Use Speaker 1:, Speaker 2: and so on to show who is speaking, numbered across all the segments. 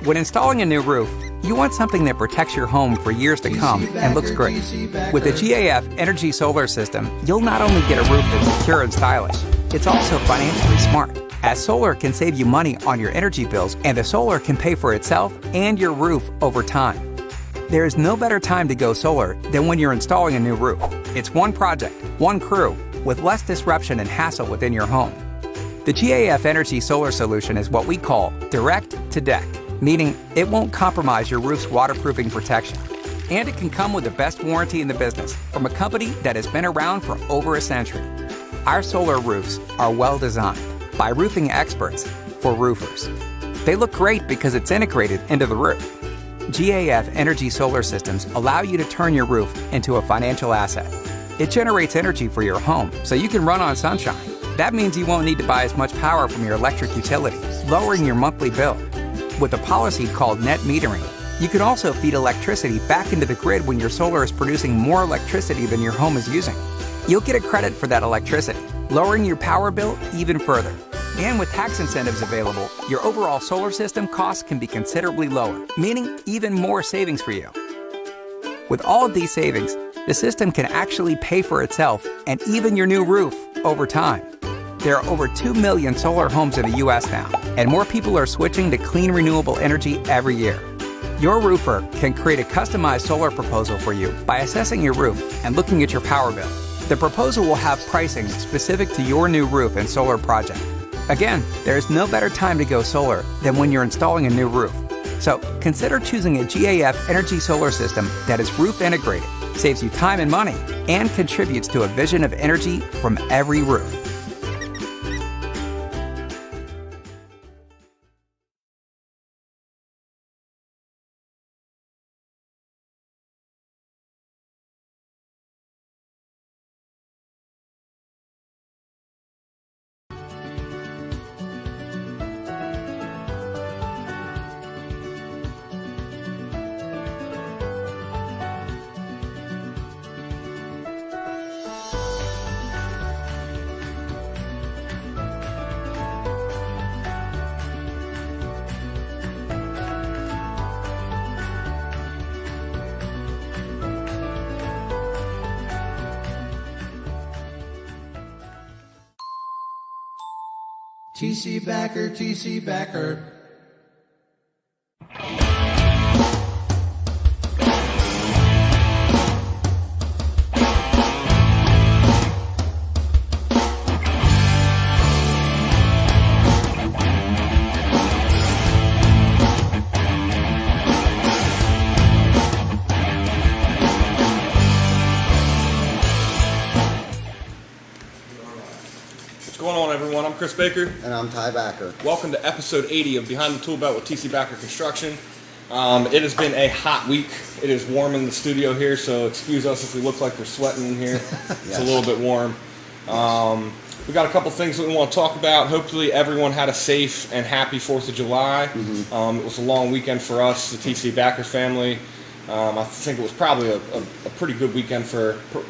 Speaker 1: When installing a new roof, you want something that protects your home for years to come and looks great. With the GAF Energy Solar System, you'll not only get a roof that's secure and stylish, it's also financially smart, as solar can save you money on your energy bills, and the solar can pay for itself and your roof over time. There is no better time to go solar than when you're installing a new roof. It's one project, one crew, with less disruption and hassle within your home. The GAF Energy Solar Solution is what we call direct to deck, meaning it won't compromise your roof's waterproofing protection. And it can come with the best warranty in the business from a company that has been around for over a century. Our solar roofs are well designed by roofing experts for roofers. They look great because it's integrated into the roof. GAF Energy Solar Systems allow you to turn your roof into a financial asset. It generates energy for your home so you can run on sunshine. That means you won't need to buy as much power from your electric utility, lowering your monthly bill. With a policy called net metering, you can also feed electricity back into the grid when your solar is producing more electricity than your home is using. You'll get a credit for that electricity, lowering your power bill even further. And with tax incentives available, your overall solar system costs can be considerably lower, meaning even more savings for you. With all of these savings, the system can actually pay for itself and even your new roof over time. There are over 2 million solar homes in the U.S. now, and more people are switching to clean renewable energy every year. Your roofer can create a customized solar proposal for you by assessing your roof and looking at your power bill. The proposal will have pricing specific to your new roof and solar project. Again, there is no better time to go solar than when you're installing a new roof. So consider choosing a GAF Energy Solar System that is roof integrated, saves you time and money, and contributes to a vision of energy from every roof.
Speaker 2: TC Backer, TC Backer.
Speaker 3: What's going on, everyone? I'm Chris Baker.
Speaker 4: And I'm Ty Backer.
Speaker 3: Welcome to episode 80 of Behind the Tool Belt with TC Backer Construction. It has been a hot week. It is warm in the studio here, so excuse us if we look like we're sweating in here. It's a little bit warm. We got a couple things that we want to talk about. Hopefully everyone had a safe and happy 4th of July. It was a long weekend for us, the TC Backer family. I think it was probably a pretty good weekend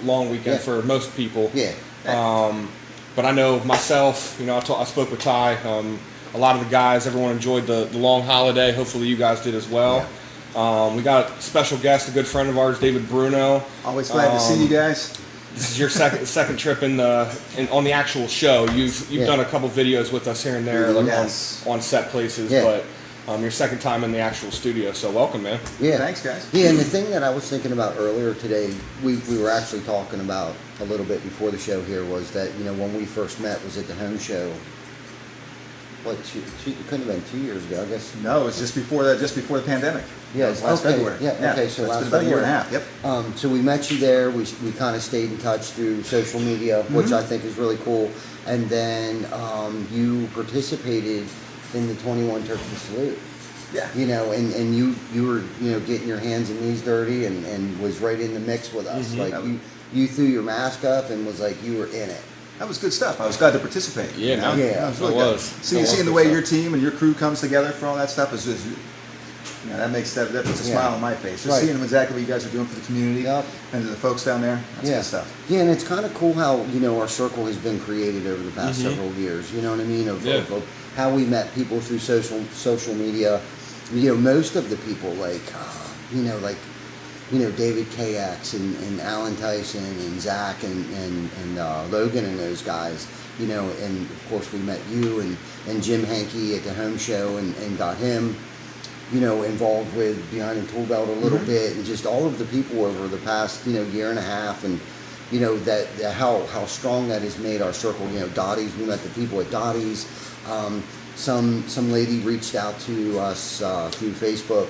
Speaker 3: long weekend for most people. But I know myself, I spoke with Ty, a lot of the guys, everyone enjoyed the long holiday. Hopefully you guys did as well. We got a special guest, a good friend of ours, David Bruno.
Speaker 5: Always glad to see you guys.
Speaker 3: This is your second trip on the actual show. You've done a couple videos with us here and there, on set places, but your second time in the actual studio. So welcome, man.
Speaker 4: Yeah,
Speaker 5: thanks, guys.
Speaker 4: Yeah, and the thing that I was thinking about earlier today, we were actually talking about a little bit before the show here, was that when we first met was at the home show. What, it couldn't have been 2 years ago, I guess.
Speaker 5: No, it was just before the pandemic.
Speaker 4: Yeah,
Speaker 5: it was last February.
Speaker 4: Okay, so last
Speaker 5: it's been about a year and a half. Yep.
Speaker 4: So we met you there. We kind of stayed in touch through social media, which I think is really cool. And then you participated in the 21 Turkey Salute.
Speaker 5: Yeah.
Speaker 4: And you were getting your hands and knees dirty and was right in the mix with us. Like you threw your mask up and was like you were in it.
Speaker 5: That was good stuff. I was glad to participate.
Speaker 3: Yeah,
Speaker 4: that
Speaker 5: was really good. Seeing the way your team and your crew comes together for all that stuff is that puts a smile on my face. Just seeing exactly what you guys are doing for the community and to the folks down there. That's good stuff.
Speaker 4: Yeah, and it's kind of cool how our circle has been created over the past several years. You know what I mean? Of how we met people through social media. most of the people like, David KX and Alan Tyson and Zach and Logan and those guys, and of course we met you and Jim Hankey at the home show and got him, involved with Behind the Tool Belt a little bit, and just all of the people over the past, year and a half, and that how strong that has made our circle. Dottie's, we met the people at Dottie's. Some lady reached out to us through Facebook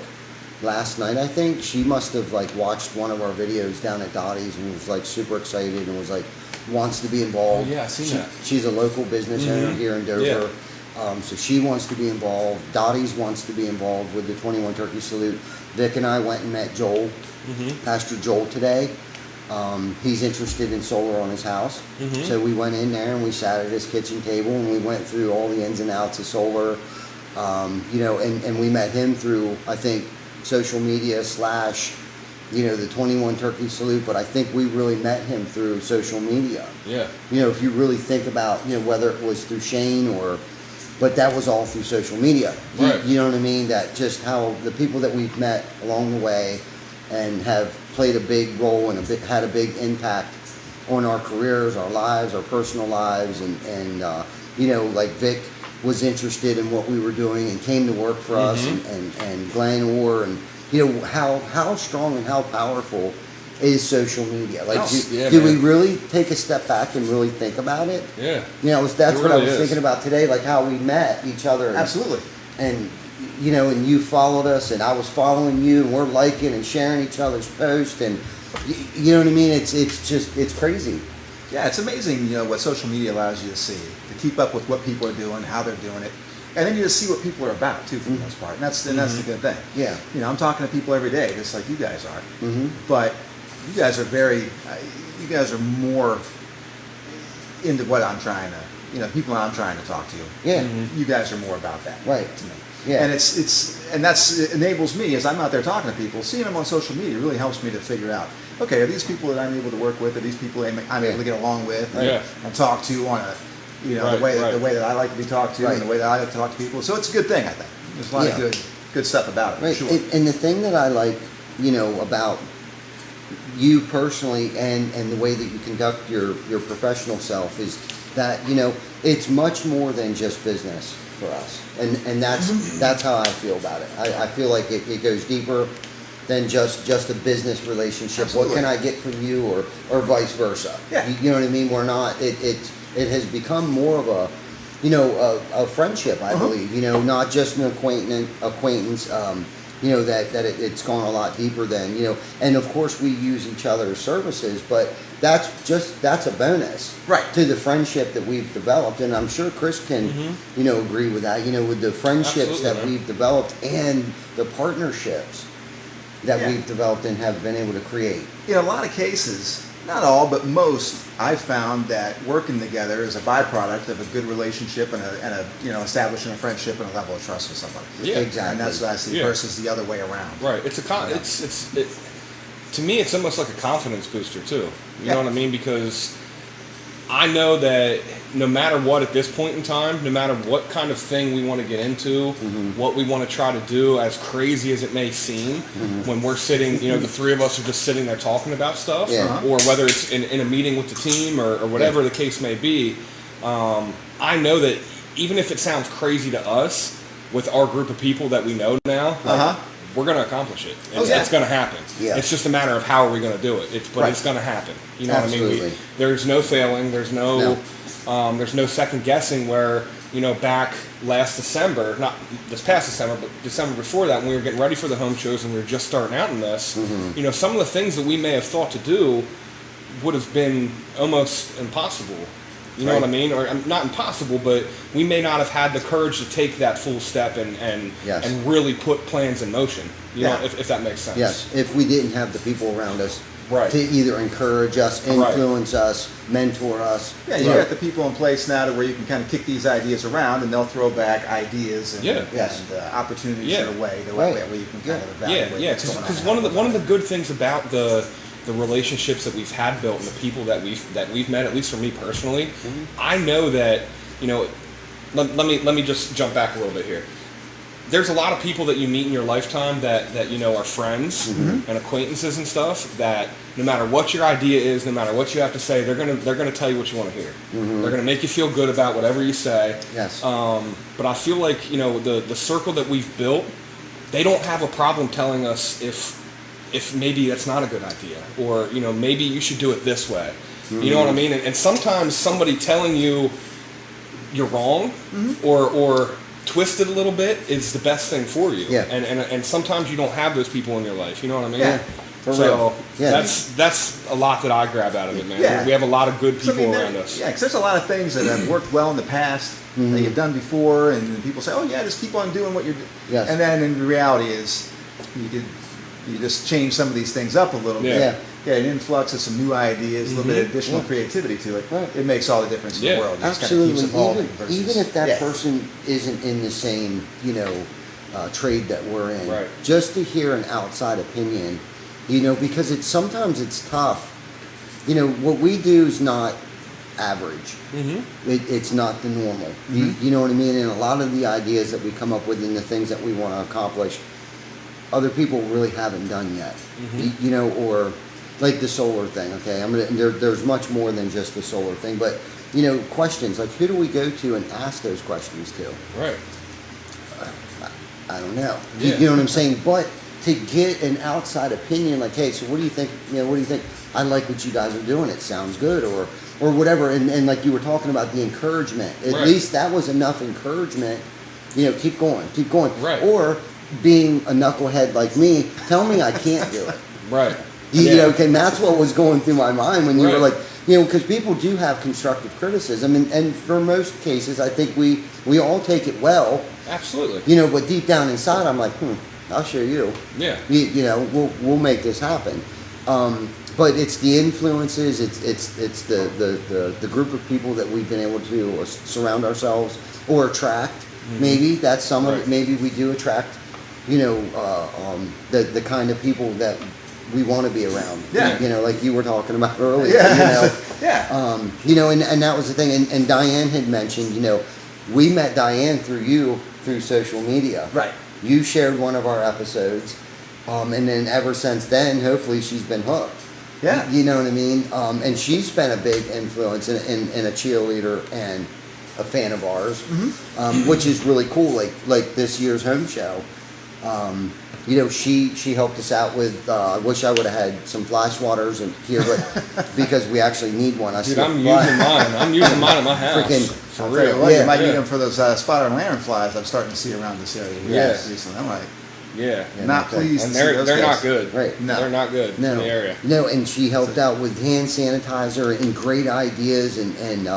Speaker 4: last night, I think. She must have watched one of our videos down at Dottie's and was super excited and was wants to be involved.
Speaker 3: Oh, yeah, I seen that.
Speaker 4: She's a local business owner here in Dover. Yeah. So she wants to be involved. Dottie's wants to be involved with the 21 Turkey Salute. Vic and I went and met Joel, Pastor Joel, today. He's interested in solar on his house. So we went in there and we sat at his kitchen table and we went through all the ins and outs of solar. And we met him through, I think, social media / the 21 Turkey Salute, but I think we really met him through social media.
Speaker 3: Yeah.
Speaker 4: If you really think about, whether it was through Shane but that was all through social media.
Speaker 3: Right.
Speaker 4: You know what I mean? That just how the people that we've met along the way and have played a big role and had a big impact on our careers, our lives, our personal lives, and Vic was interested in what we were doing and came to work for us, and Glenn Orr, and how strong and how powerful is social media. Do we really take a step back and really think about it?
Speaker 3: Yeah.
Speaker 4: That's what I was thinking about today, how we met each other.
Speaker 5: Absolutely.
Speaker 4: And and you followed us, and I was following you, and we're liking and sharing each other's posts, and you know what I mean? It's crazy.
Speaker 5: Yeah, it's amazing, what social media allows you to see, to keep up with what people are doing, how they're doing it, and then you just see what people are about too, for the most part, and that's the good thing. Yeah. I'm talking to people every day, just like you guys are, but you guys are you guys are more into what I'm trying to, people I'm trying to talk to.
Speaker 4: Yeah.
Speaker 5: You guys are more about that,
Speaker 4: right?
Speaker 5: To me.
Speaker 4: Yeah.
Speaker 5: And it enables me, as I'm out there talking to people, seeing them on social media really helps me to figure out, okay, are these people that I'm able to work with, are these people I'm able to get along with and talk to on a, the way that I like to be talked to and the way that I like to talk to people. So it's a good thing, I think. There's a lot of good stuff about it. Right. For sure.
Speaker 4: And the thing that I like, about you personally and the way that you conduct your professional self is that, it's much more than just business for us. And that's how I feel about it. I feel like it goes deeper than just a business relationship. Absolutely. What can I get from you or vice versa? Yeah. You know what I mean? We're not, it has become more of a friendship, I believe, not just an acquaintance, that it's gone a lot deeper than, and of course we use each other's services, but that's a bonus to the friendship that we've developed, and I'm sure Chris can, agree with that, with the friendships that we've developed and the partnerships that we've developed and have been able to create.
Speaker 5: In a lot of cases, not all, but most, I've found that working together is a byproduct of a good relationship and a establishing a friendship and a level of trust with somebody.
Speaker 3: Yeah,
Speaker 4: exactly.
Speaker 5: And that's what I see versus the other way around.
Speaker 3: Right. It's to me, it's almost like a confidence booster too. You know what I mean? Because I know that no matter what at this point in time, no matter what kind of thing we want to get into, what we want to try to do, as crazy as it may seem, when we're sitting, the three of us are just sitting there talking about stuff, or whether it's in a meeting with the team or whatever the case may be, I know that even if it sounds crazy to us, with our group of people that we know now, we're going to accomplish it. It's going to happen. Yeah. It's just a matter of how are we going to do it. But it's going to happen. You know
Speaker 4: Absolutely.
Speaker 3: what I mean? There's no failing. There's no second guessing. Where back last December, not this past December, but December before that, when we were getting ready for the home shows and we were just starting out in this, some of the things that we may have thought to do would have been almost impossible. You know what I mean? Or not impossible, but we may not have had the courage to take that full step and really put plans in motion. You know, if that makes sense.
Speaker 4: Yes, if we didn't have the people around us
Speaker 3: right.
Speaker 4: to either encourage us, influence us, mentor us.
Speaker 5: Yeah, you got the people in place now to where you can kind of kick these ideas around, and they'll throw back ideas and, opportunities your way, the way where you can kind of evaluate.
Speaker 3: Because one of the good things about the relationships that we've had built and the people that we've met, at least for me personally, I know that let me just jump back a little bit here. there's a lot of people that you meet in your lifetime that you know are friends and acquaintances and stuff, that no matter what your idea is, no matter what you have to say, they're gonna tell you what you want to hear. They're gonna make you feel good about whatever you say.
Speaker 4: Yes.
Speaker 3: But I feel like, you know, the circle that we've built, they don't have a problem telling us if maybe that's not a good idea, or, you know, maybe you should do it this way. You know what I mean? And sometimes somebody telling you you're wrong or twisted a little bit is the best thing for you.
Speaker 4: Yeah.
Speaker 3: And sometimes you don't have those people in your life. You know what I mean?
Speaker 4: Yeah. For
Speaker 3: so
Speaker 4: real. Yeah.
Speaker 3: that's a lot that I grab out of it, man.
Speaker 5: Yeah.
Speaker 3: We have a lot of good people
Speaker 5: there-
Speaker 3: around us.
Speaker 5: Yeah, because there's a lot of things that have worked well in the past that you've done before, and then people say, "Oh yeah, just keep on doing what you're doing."
Speaker 4: Yes.
Speaker 5: And then in reality is you just change some of these things up a little bit.
Speaker 4: Yeah.
Speaker 5: Get an influx of some new ideas, a little bit of additional creativity to it.
Speaker 4: Right.
Speaker 5: It makes all the difference in the world. It just kind of keeps
Speaker 4: Absolutely.
Speaker 5: evolving. versus-
Speaker 4: Even if that
Speaker 5: Yeah.
Speaker 4: person isn't in the same, you know, trade that we're in,
Speaker 3: Right.
Speaker 4: just to hear an outside opinion, you know, because sometimes it's tough. You know, what we do is not average. It's not the normal. You know what I mean? And a lot of the ideas that we come up with and the things that we want to accomplish, other people really haven't done yet. You know, or like the solar thing. Okay, there's much more than just the solar thing, but you know, questions like, who do we go to and ask those questions to?
Speaker 3: Right.
Speaker 4: I don't know.
Speaker 3: Yeah.
Speaker 4: You know what I'm saying? But to get an outside opinion, like, hey, so what do you think? You know, what do you think? I like what you guys are doing. It sounds good, or whatever. And like you were talking about the encouragement. At
Speaker 3: Right.
Speaker 4: least that was enough encouragement. You know, keep going.
Speaker 3: Right.
Speaker 4: Or being a knucklehead like me, tell me I can't do it.
Speaker 3: Right.
Speaker 4: You know, and that's what was going through my mind when you were
Speaker 3: Right.
Speaker 4: like, you know, because people do have constructive criticism, and for most cases, I think we all take it well.
Speaker 3: Absolutely.
Speaker 4: You know, but deep down inside, I'm like, I'll show you.
Speaker 3: Yeah.
Speaker 4: You know, we'll make this happen. But it's the influences, it's the group of people that we've been able to surround ourselves or attract. Maybe that's some of it.
Speaker 3: Right.
Speaker 4: Maybe we do attract, you know, the kind of people that we want to be around.
Speaker 5: Yeah.
Speaker 4: You know, like you were talking about earlier.
Speaker 5: Yeah.
Speaker 4: You know,
Speaker 5: Yeah.
Speaker 4: you know, and that was the thing. And Diane had mentioned, you know, we met Diane through social media.
Speaker 5: Right.
Speaker 4: You shared one of our episodes, and then ever since then, hopefully she's been hooked.
Speaker 5: Yeah.
Speaker 4: You know what I mean? And she's been a big influence and a cheerleader and a fan of ours, which is really cool. Like this year's home show. You know, she helped us out with. I wish I would have had some flash waters in here, but because we actually need one.
Speaker 3: Dude, I'm using mine. I'm using mine at my house.
Speaker 4: Freaking-
Speaker 3: For
Speaker 5: I'll tell you
Speaker 3: real.
Speaker 5: what,
Speaker 4: Yeah.
Speaker 5: you might
Speaker 3: Yeah.
Speaker 5: need them for those spotted lanternflies I'm starting to see around this area here
Speaker 3: Yes.
Speaker 5: recently. I'm like,
Speaker 3: Yeah.
Speaker 4: Yeah,
Speaker 5: not
Speaker 4: okay.
Speaker 5: pleased
Speaker 3: And
Speaker 5: to see
Speaker 3: they're
Speaker 5: those
Speaker 3: not
Speaker 5: guys.
Speaker 3: good.
Speaker 4: Right.
Speaker 5: No.
Speaker 3: They're not good
Speaker 4: No,
Speaker 3: in the area.
Speaker 4: no, and she helped out with hand sanitizer and great ideas, and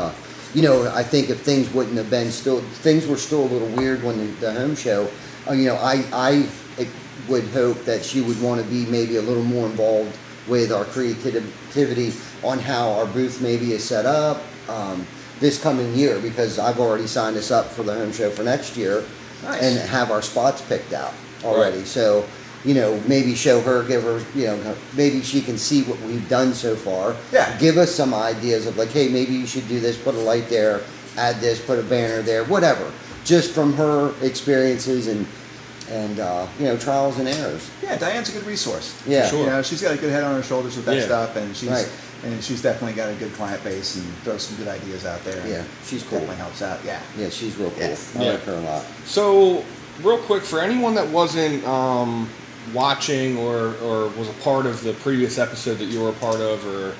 Speaker 4: you know, I think if things wouldn't have been things were still a little weird when the home show. You know, I would hope that she would want to be maybe a little more involved with our creativity on how our booth maybe is set up this coming year, because I've already signed us up for the home show for next year.
Speaker 5: Nice.
Speaker 4: And have our spots picked out already.
Speaker 3: Right.
Speaker 4: So, you know, maybe show her, give her, you know, maybe she can see what we've done so far.
Speaker 5: Yeah.
Speaker 4: Give us some ideas of like, hey, maybe you should do this, put a light there, add this, put a banner there, whatever. Just from her experiences and you know, trials and errors.
Speaker 5: Yeah, Diane's a good resource.
Speaker 4: Yeah.
Speaker 3: Sure.
Speaker 5: You know, she's got a good head on her shoulders with that
Speaker 3: Yeah.
Speaker 5: stuff, and
Speaker 4: Right.
Speaker 5: she's definitely got a good client base and throws some good ideas out there. and
Speaker 4: Yeah, she's cool.
Speaker 5: Definitely helps out. Yeah.
Speaker 4: Yeah, she's real cool.
Speaker 5: Yes.
Speaker 4: I
Speaker 3: Yeah.
Speaker 4: like her a lot.
Speaker 3: So, real quick, for anyone that wasn't watching or was a part of the previous episode that you were a part of, or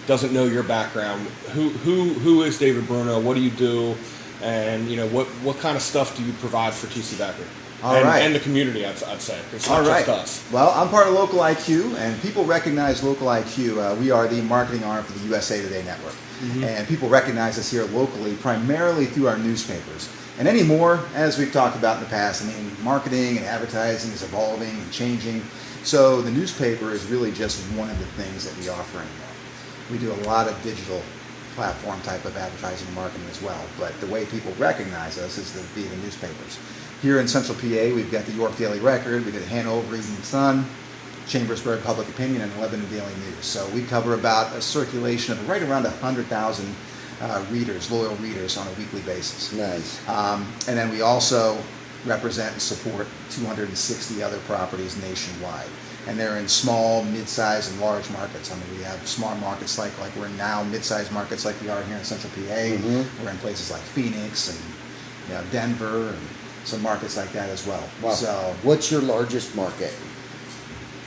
Speaker 3: doesn't know your background, who is David Bruno? What do you do? And you know, what kind of stuff do you provide for TC Backer?
Speaker 5: All
Speaker 3: and,
Speaker 5: right.
Speaker 3: and the community, I'd say. It's not
Speaker 5: All right.
Speaker 3: just us.
Speaker 5: Well, I'm part of Local IQ, and people recognize Local IQ. We are the marketing arm for the USA Today network. And people recognize us here locally primarily through our newspapers. And anymore, as we've talked about in the past, I mean, marketing and advertising is evolving and changing. So the newspaper is really just one of the things that we offer anymore. We do a lot of digital platform type of advertising and marketing as well. But the way people recognize us is via the newspapers. Here in Central PA, we've got the York Daily Record, we've got the Hanover Evening Sun, Chambersburg Public Opinion, and Lebanon Daily News. So we cover about a circulation of right around 100,000 readers, loyal readers on a weekly basis.
Speaker 4: Nice.
Speaker 5: And then we also represent and support 260 other properties nationwide. And they're in small, mid-sized, and large markets. I mean, we have small markets like we're in now, mid-sized markets like we are here in Central PA. We're in places like Phoenix and Denver and some markets like that as well.
Speaker 4: Wow.
Speaker 5: So,
Speaker 4: what's your largest market?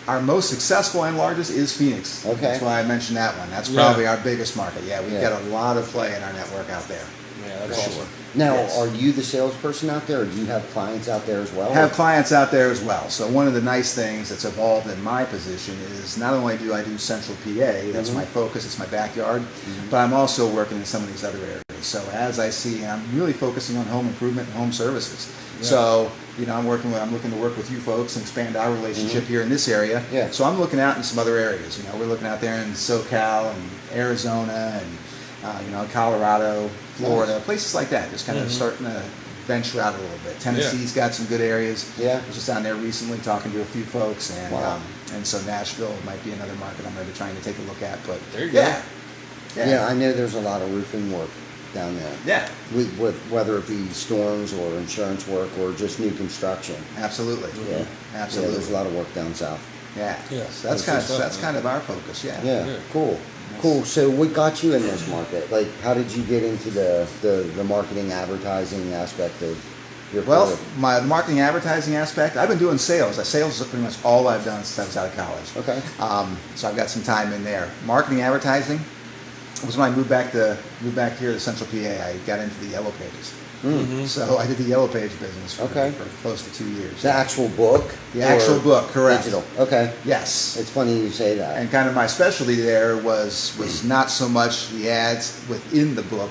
Speaker 5: our most successful and largest is Phoenix.
Speaker 4: Okay.
Speaker 5: That's why I mentioned that one. That's probably our biggest market. Yeah, we've got a lot of play in our network out there.
Speaker 3: Yeah, that's awesome.
Speaker 4: Now, are you the salesperson out there, or do you have clients out there as well?
Speaker 5: Have clients out there as well. So one of the nice things that's evolved in my position is not only do I do Central PA, that's my focus, it's my backyard, but I'm also working in some of these other areas. So as I see, I'm really focusing on home improvement and home services. Yeah. So, I'm looking to work with you folks and expand our relationship here in this area.
Speaker 4: Yeah.
Speaker 5: So I'm looking out in some other areas. We're looking out there in SoCal and Arizona and Colorado, Florida, places like that. Just kind of starting to venture out a little bit. Tennessee's got some good areas.
Speaker 4: Yeah.
Speaker 5: I was just down there recently talking to a few folks, and and so Nashville might be another market I'm going to be trying to take a look at. But
Speaker 3: there you go.
Speaker 4: Yeah, I know there's a lot of roofing work down there.
Speaker 5: Yeah.
Speaker 4: With whether it be storms or insurance work or just new construction.
Speaker 5: Absolutely.
Speaker 4: Yeah.
Speaker 5: Absolutely.
Speaker 4: Yeah, there's a lot of work down south.
Speaker 5: Yeah.
Speaker 3: Yeah.
Speaker 5: So that's kind of our focus. Yeah.
Speaker 4: Yeah. Cool. Cool. So what got you in this market? Like, how did you get into the marketing advertising aspect of your career?
Speaker 5: Well, my marketing advertising aspect, I've been doing sales. Sales is pretty much all I've done since I was out of college.
Speaker 4: Okay.
Speaker 5: So I've got some time in there. Marketing advertising was when I moved back here to Central PA. I got into the Yellow Pages. So I did the Yellow Page business for close to 2 years.
Speaker 4: The actual book?
Speaker 5: The actual book, correct.
Speaker 4: Digital. Okay.
Speaker 5: Yes.
Speaker 4: It's funny you say that.
Speaker 5: And kind of my specialty there was not so much the ads within the book,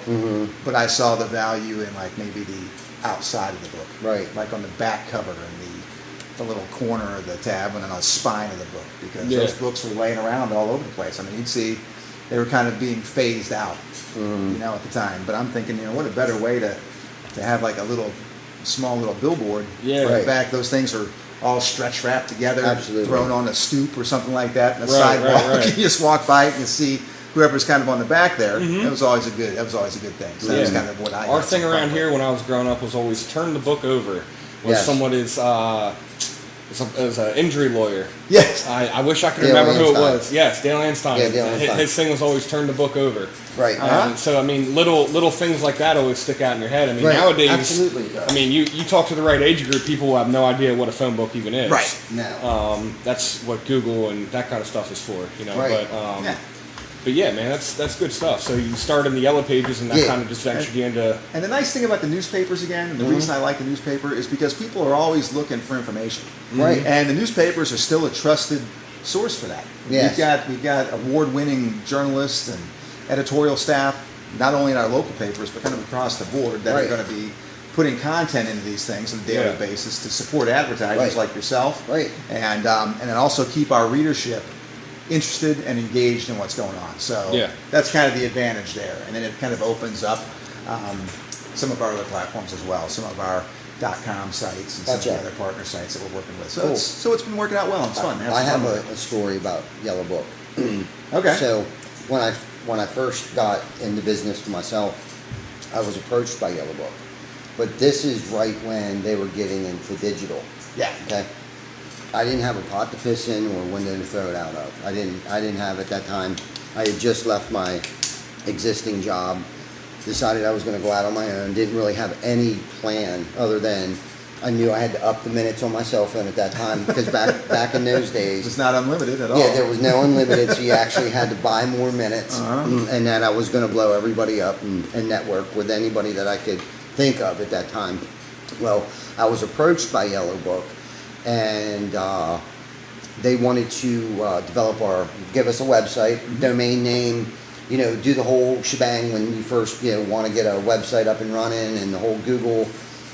Speaker 5: but I saw the value in like maybe the outside of the book.
Speaker 4: Right.
Speaker 5: Like on the back cover and the little corner of the tab and on the spine of the book, because those books were laying around all over the place. I mean, you'd see they were kind of being phased out, at the time. But I'm thinking, what a better way to have like a small little billboard.
Speaker 3: Yeah.
Speaker 5: Right. In back, those things are all stretch wrapped together,
Speaker 4: Absolutely.
Speaker 5: thrown on a stoop or something like that, and a sidewalk. Right. You just walk by it and see whoever's kind of on the back there. That was always a good thing. So that was kind of what I.
Speaker 3: Our thing around here when I was growing up was always turn the book over when someone is as an injury lawyer.
Speaker 5: Yes.
Speaker 3: I wish I could
Speaker 4: Dale
Speaker 3: remember who it
Speaker 4: Einstein.
Speaker 3: was. Yes, Dale Einstein.
Speaker 4: Yeah, Dale Einstein.
Speaker 3: His thing was always turn the book over.
Speaker 4: Right.
Speaker 3: So I mean, little things like that always stick out in your head. I mean,
Speaker 4: Right.
Speaker 3: nowadays,
Speaker 4: Absolutely.
Speaker 3: I mean, you talk to the right age group, people will have no idea what a phone book even is.
Speaker 5: Right.
Speaker 4: No.
Speaker 3: That's what Google and that kind of stuff is for,
Speaker 4: Right.
Speaker 3: But yeah, man, that's good stuff. So you start in the Yellow Pages, and that kind of just ventured you into.
Speaker 5: And the nice thing about the newspapers, again, and the reason I like the newspaper is because people are always looking for information.
Speaker 4: Right.
Speaker 5: And the newspapers are still a trusted source for that.
Speaker 4: Yes.
Speaker 5: We've got award-winning journalists and editorial staff, not only in our local papers, but kind of across the board, that are going to be putting content into these things on a daily basis to support advertisers like yourself.
Speaker 4: Right.
Speaker 5: And then also keep our readership interested and engaged in what's going on. So that's kind of the advantage there. And then it kind of opens up some of our other platforms as well, some of our .com sites and some of the other partner sites that we're working with. So it's been working out well. It's fun.
Speaker 4: I have a story about Yellow Book.
Speaker 5: Okay.
Speaker 4: So when I first got into business for myself, I was approached by Yellow Book. But this is right when they were getting into digital.
Speaker 5: Yeah.
Speaker 4: Okay. I didn't have a pot to piss in or a window to throw it out of. I didn't have at that time. I had just left my existing job, decided I was going to go out on my own, didn't really have any plan other than I knew I had to up the minutes on my cell phone at that time, because back in those days
Speaker 5: it's not unlimited at all.
Speaker 4: Yeah, there was no unlimited, so you actually had to buy more minutes, and that I was going to blow everybody up and network with anybody that I could think of at that time. Well, I was approached by Yellow Book, and they wanted to give us a website, domain name, do the whole shebang when you first want to get a website up and running, and the whole Google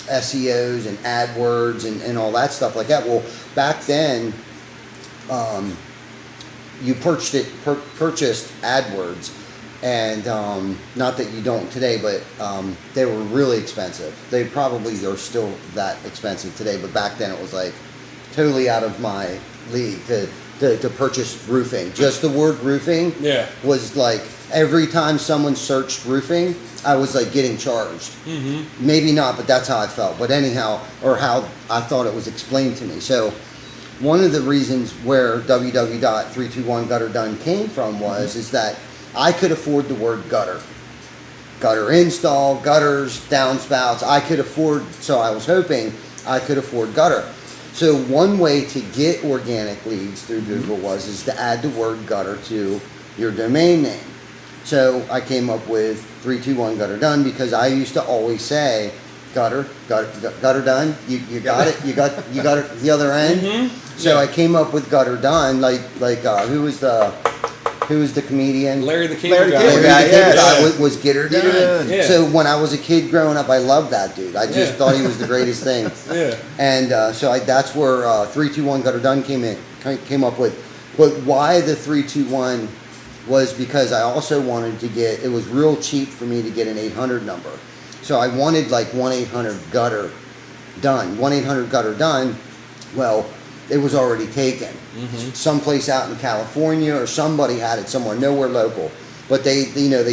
Speaker 4: SEOs and AdWords and all that stuff like that. Well, back then, you purchased AdWords, and not that you don't today, but they were really expensive. They probably are still that expensive today, but back then it was like totally out of my league to purchase roofing. Just the word roofing was like every time someone searched roofing, I was like getting charged. Mm-hmm. Maybe not, but that's how I felt. But anyhow, or how I thought it was explained to me. So one of the reasons where www.321gutterdone came from was is that I could afford the word gutter. Gutter install, gutters, downspouts. I could afford, so I was hoping I could afford gutter. So one way to get organic leads through Google is to add the word gutter to your domain name. So I came up with 321 Gutter Done because I used to always say gutter done. You got it. You got it at the other end. Mm-hmm. So I came up with Gutter Done. Like who was the comedian?
Speaker 3: Larry the Cable Guy.
Speaker 4: Guy was Get Her Done.
Speaker 3: Yeah.
Speaker 4: So when I was a kid growing up, I loved that dude. I just thought he was the greatest thing.
Speaker 3: Yeah.
Speaker 4: And so that's where 321 Gutter Done came up with. But why the 321 was because I also wanted to get, it was real cheap for me to get an 800 number. So I wanted like 1-800-GUTTER done. 1-800-GUTTER done, well, it was already taken. Mm-hmm. Someplace out in California or somebody had it somewhere, nowhere local. But they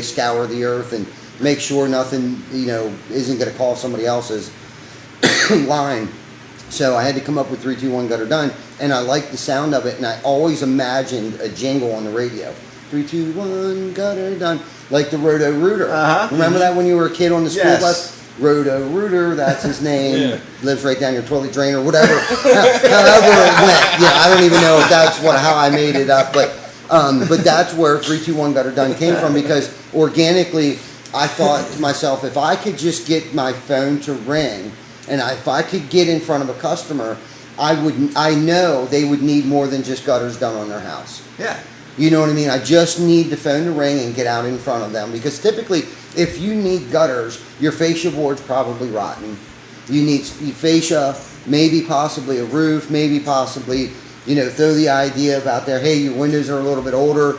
Speaker 4: scour the earth and make sure nothing, isn't going to call somebody else's line. So I had to come up with 321 Gutter Done, and I liked the sound of it, and I always imagined a jingle on the radio. 321 Gutter Done, like the Roto-Rooter. Uh-huh. Remember that when you were a kid on the school bus? Roto-Rooter, that's his name. Yeah. Lives right down your toilet drain or whatever. However it went. Yeah, I don't even know if that's how I made it up, but that's where 321 Gutter Done came from, because organically I thought to myself, if I could just get my phone to ring, and if I could get in front of a customer, I know they would need more than just gutters done on their house.
Speaker 5: Yeah.
Speaker 4: You know what I mean? I just need the phone to ring and get out in front of them, because typically, if you need gutters, your fascia board's probably rotten. You need fascia, maybe possibly a roof, maybe possibly, throw the idea about there, hey, your windows are a little bit older.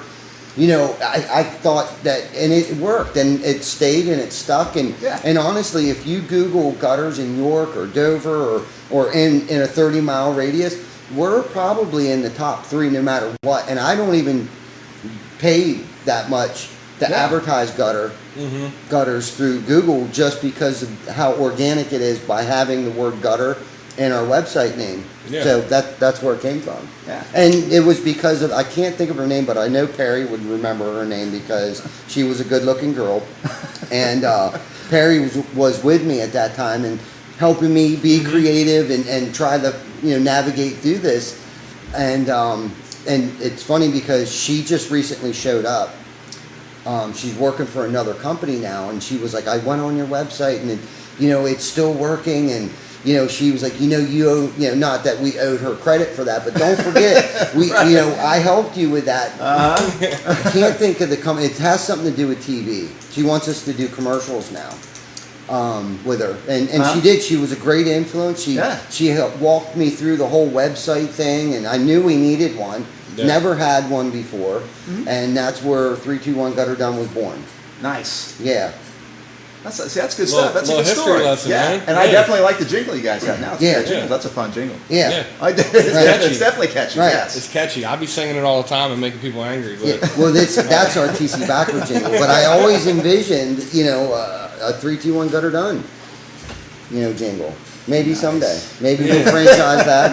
Speaker 4: I thought that, and it worked, and it stayed, and it stuck, and honestly, if you Google gutters in York or Dover or in a 30-mile radius, we're probably in the top 3 no matter what, and I don't even pay that much to advertise gutters through Google, just because of how organic it is by having the word gutter in our website name. Yeah. So that's where it came from. Yeah. And it was because of, I can't think of her name, but I know Perry would remember her name because she was a good-looking girl, and Perry was with me at that time and helping me be creative and try to navigate through this, and it's funny because she just recently showed up. She's working for another company now, and she was like, I went on your website, and it's still working, and she was like, you owe, not that we owed her credit for that, but don't forget, I helped you with that. I can't think of the company. It has something to do with TV. She wants us to do commercials now. With her, and she did. She was a great influence. She helped walked me through the whole website thing, and I knew we needed one. Yeah. Never had one before, and that's where 321 Gutter Done was born.
Speaker 5: Nice.
Speaker 4: Yeah.
Speaker 5: That's good stuff. That's a good
Speaker 3: history
Speaker 5: story.
Speaker 3: Lesson,
Speaker 5: man. And I definitely like the jingle you guys have now. It's a good jingle. That's a fun jingle.
Speaker 4: Yeah.
Speaker 5: It's definitely catchy. Right.
Speaker 3: Yes. It's catchy. I'll be singing it all the time and making people angry. But.
Speaker 4: Well, that's our TC Backer jingle. But I always envisioned, a 321 Gutter Done, jingle. Maybe someday. Maybe we'll franchise that,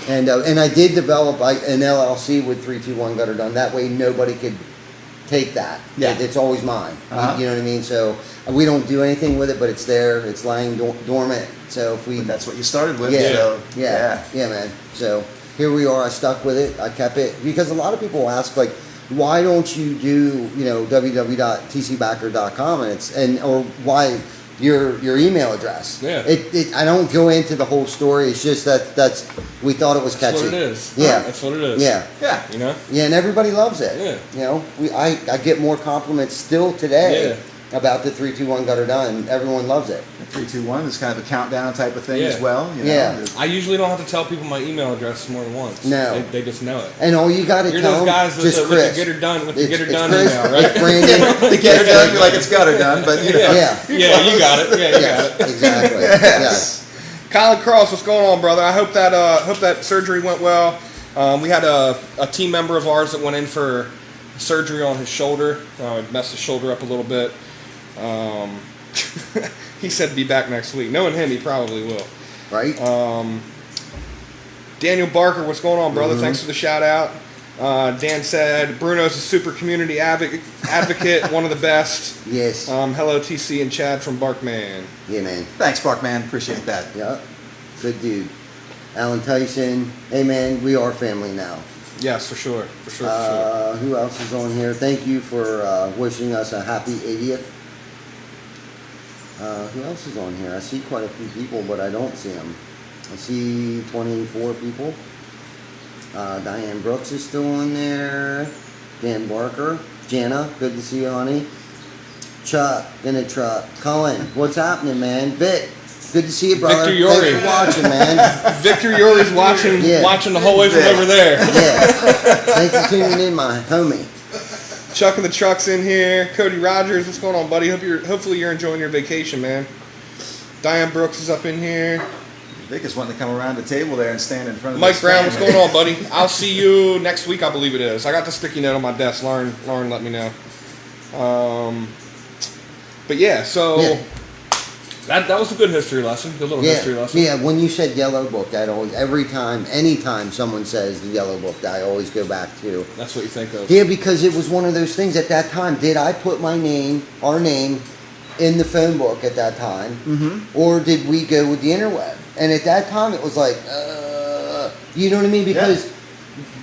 Speaker 4: and I did develop an LLC with 321 Gutter Done. That way, nobody could take that. Yeah. It's always mine. You know what I mean? So we don't do anything with it, but it's there. It's lying dormant. So but
Speaker 5: that's what you started with.
Speaker 4: Yeah.
Speaker 5: So,
Speaker 4: yeah, man. So here we are. I stuck with it. I kept it because a lot of people ask, like, why don't you do www.tcbacker.com or why your email address?
Speaker 3: Yeah.
Speaker 4: I don't go into the whole story. It's just that's we thought it was catchy.
Speaker 3: That's what it is.
Speaker 4: Yeah.
Speaker 3: That's what it is.
Speaker 4: Yeah.
Speaker 3: Yeah.
Speaker 4: Yeah, and everybody loves it.
Speaker 3: Yeah.
Speaker 4: I get more compliments still today about the 321 Gutter Done. Everyone loves it.
Speaker 5: The 321 is kind of a countdown type of thing as well.
Speaker 4: Yeah.
Speaker 3: I usually don't have to tell people my email address more than once.
Speaker 4: No.
Speaker 3: They just know it.
Speaker 4: And all you got to tell them, just
Speaker 3: with
Speaker 4: Chris.
Speaker 3: the Get Her Done,
Speaker 4: It's
Speaker 3: email,
Speaker 4: Chris,
Speaker 3: right?
Speaker 4: It's Brandon.
Speaker 5: The Get Her Done, you're like, it's Gutter Done, but
Speaker 3: Yeah, you got it. Yeah, you got it.
Speaker 4: Exactly. Yes.
Speaker 3: Colin Cross, what's going on, brother? I hope that surgery went well. We had a team member of ours that went in for surgery on his shoulder. Messed his shoulder up a little bit. He said be back next week. Knowing him, he probably will.
Speaker 4: Right.
Speaker 3: Daniel Barker, what's going on, brother? Thanks for the shout out. Dan said Bruno's a super community advocate, one of the best.
Speaker 4: Yes.
Speaker 3: Hello, TC and Chad from Barkman.
Speaker 4: Yeah, man.
Speaker 5: Thanks, Barkman. Appreciate that.
Speaker 4: Yeah. Good dude. Alan Tyson. Hey, man, we are family now.
Speaker 3: Yes, for sure. For sure.
Speaker 4: Who else is on here? Thank you for wishing us a happy 80th. Who else is on here? I see quite a few people, but I don't see them. I see 24 people. Diane Brooks is still on there. Dan Barker. Jana, good to see you, honey. Chuck, in a truck. Cullen, what's happening, man? Vic, good to see you, brother.
Speaker 3: Victor Yori.
Speaker 4: Thanks for watching, man.
Speaker 3: Victor Yori's watching the whole way from over there.
Speaker 4: Yeah. Thanks for tuning in, my homie.
Speaker 3: Chuck and the Truck's in here. Cody Rogers, what's going on, buddy? Hopefully you're enjoying your vacation, man. Diane Brooks is up in here.
Speaker 5: Vic is wanting to come around the table there and stand in front of
Speaker 3: Mike Brown, what's going on, buddy? I'll see you next week, I believe it is. I got the sticky note on my desk. Lauren let me know. But yeah, so
Speaker 4: Yeah.
Speaker 3: That was a good history lesson. Good little history lesson.
Speaker 4: Yeah, when you said Yellow Book, that always, anytime someone says the Yellow Book, I always go back to.
Speaker 3: That's what you think of.
Speaker 4: Yeah, because it was one of those things at that time. Did I put our name, in the phone book at that time? Mm-hmm. Or did we go with the interweb? And at that time, it was like, you know what I mean? Because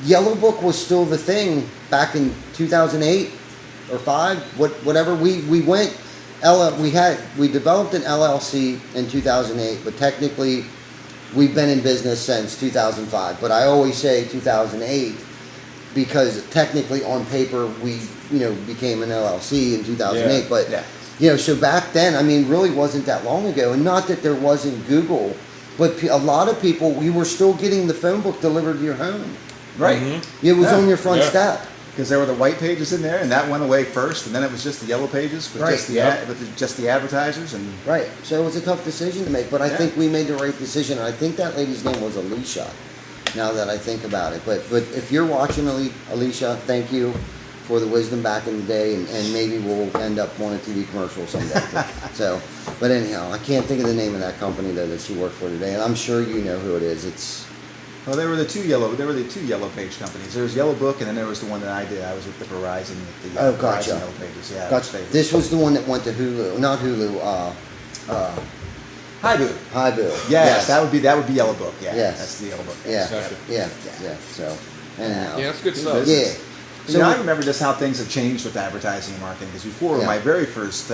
Speaker 4: Yellow Book was still the thing back in 2008 or 5, whatever. We went, we developed an LLC in 2008, but technically we've been in business since 2005. But I always say 2008 because technically on paper we, became an LLC in 2008.
Speaker 3: Yeah.
Speaker 4: But, so back then, I mean, really wasn't that long ago. And not that there wasn't Google, but a lot of people, we were still getting the phone book delivered to your home.
Speaker 5: Right.
Speaker 4: It was on your front step.
Speaker 5: Because there were the white pages in there, and that went away first, and then it was just the yellow pages with just the advertisers. And
Speaker 4: right. So it was a tough decision to make, but I think we made the right decision. I think that lady's name was Alicia. Now that I think about it, but if you're watching, Alicia, thank you for the wisdom back in the day, and maybe we'll end up on a TV commercial someday. So, but anyhow, I can't think of the name of that company though that she worked for today, and I'm sure you know who it is.
Speaker 5: Well, there were the two yellow page companies. There was Yellow Book, and then there was the one that I did. I was with the Verizon. With the,
Speaker 4: gotcha.
Speaker 5: Verizon Yellow Pages. Yeah.
Speaker 4: Gotcha. This was the one that went to Hulu, not Hulu.
Speaker 5: Hibu. Yes, that would be Yellow Book. Yeah.
Speaker 4: Yes.
Speaker 5: That's the Yellow Book.
Speaker 4: Yeah.
Speaker 3: Gotcha.
Speaker 4: Yeah. So, anyhow.
Speaker 3: Yeah, that's good stuff.
Speaker 4: Yeah.
Speaker 5: So I remember just how things have changed with advertising and marketing. Because before, my very first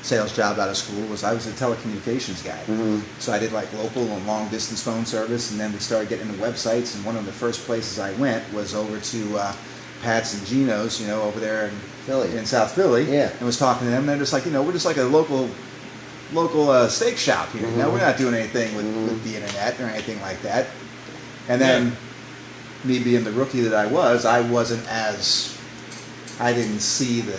Speaker 5: sales job out of school I was a telecommunications guy. Mm-hmm. So I did like local and long distance phone service, and then we started getting into websites. And one of the first places I went was over to Pat's and Gino's, over there in South Philly.
Speaker 4: Yeah.
Speaker 5: And was talking to them, and they're just like, we're just like a local steak shop here.
Speaker 4: Mm-hmm.
Speaker 5: We're not doing anything with the internet or anything like that. And then me being the rookie that I didn't see the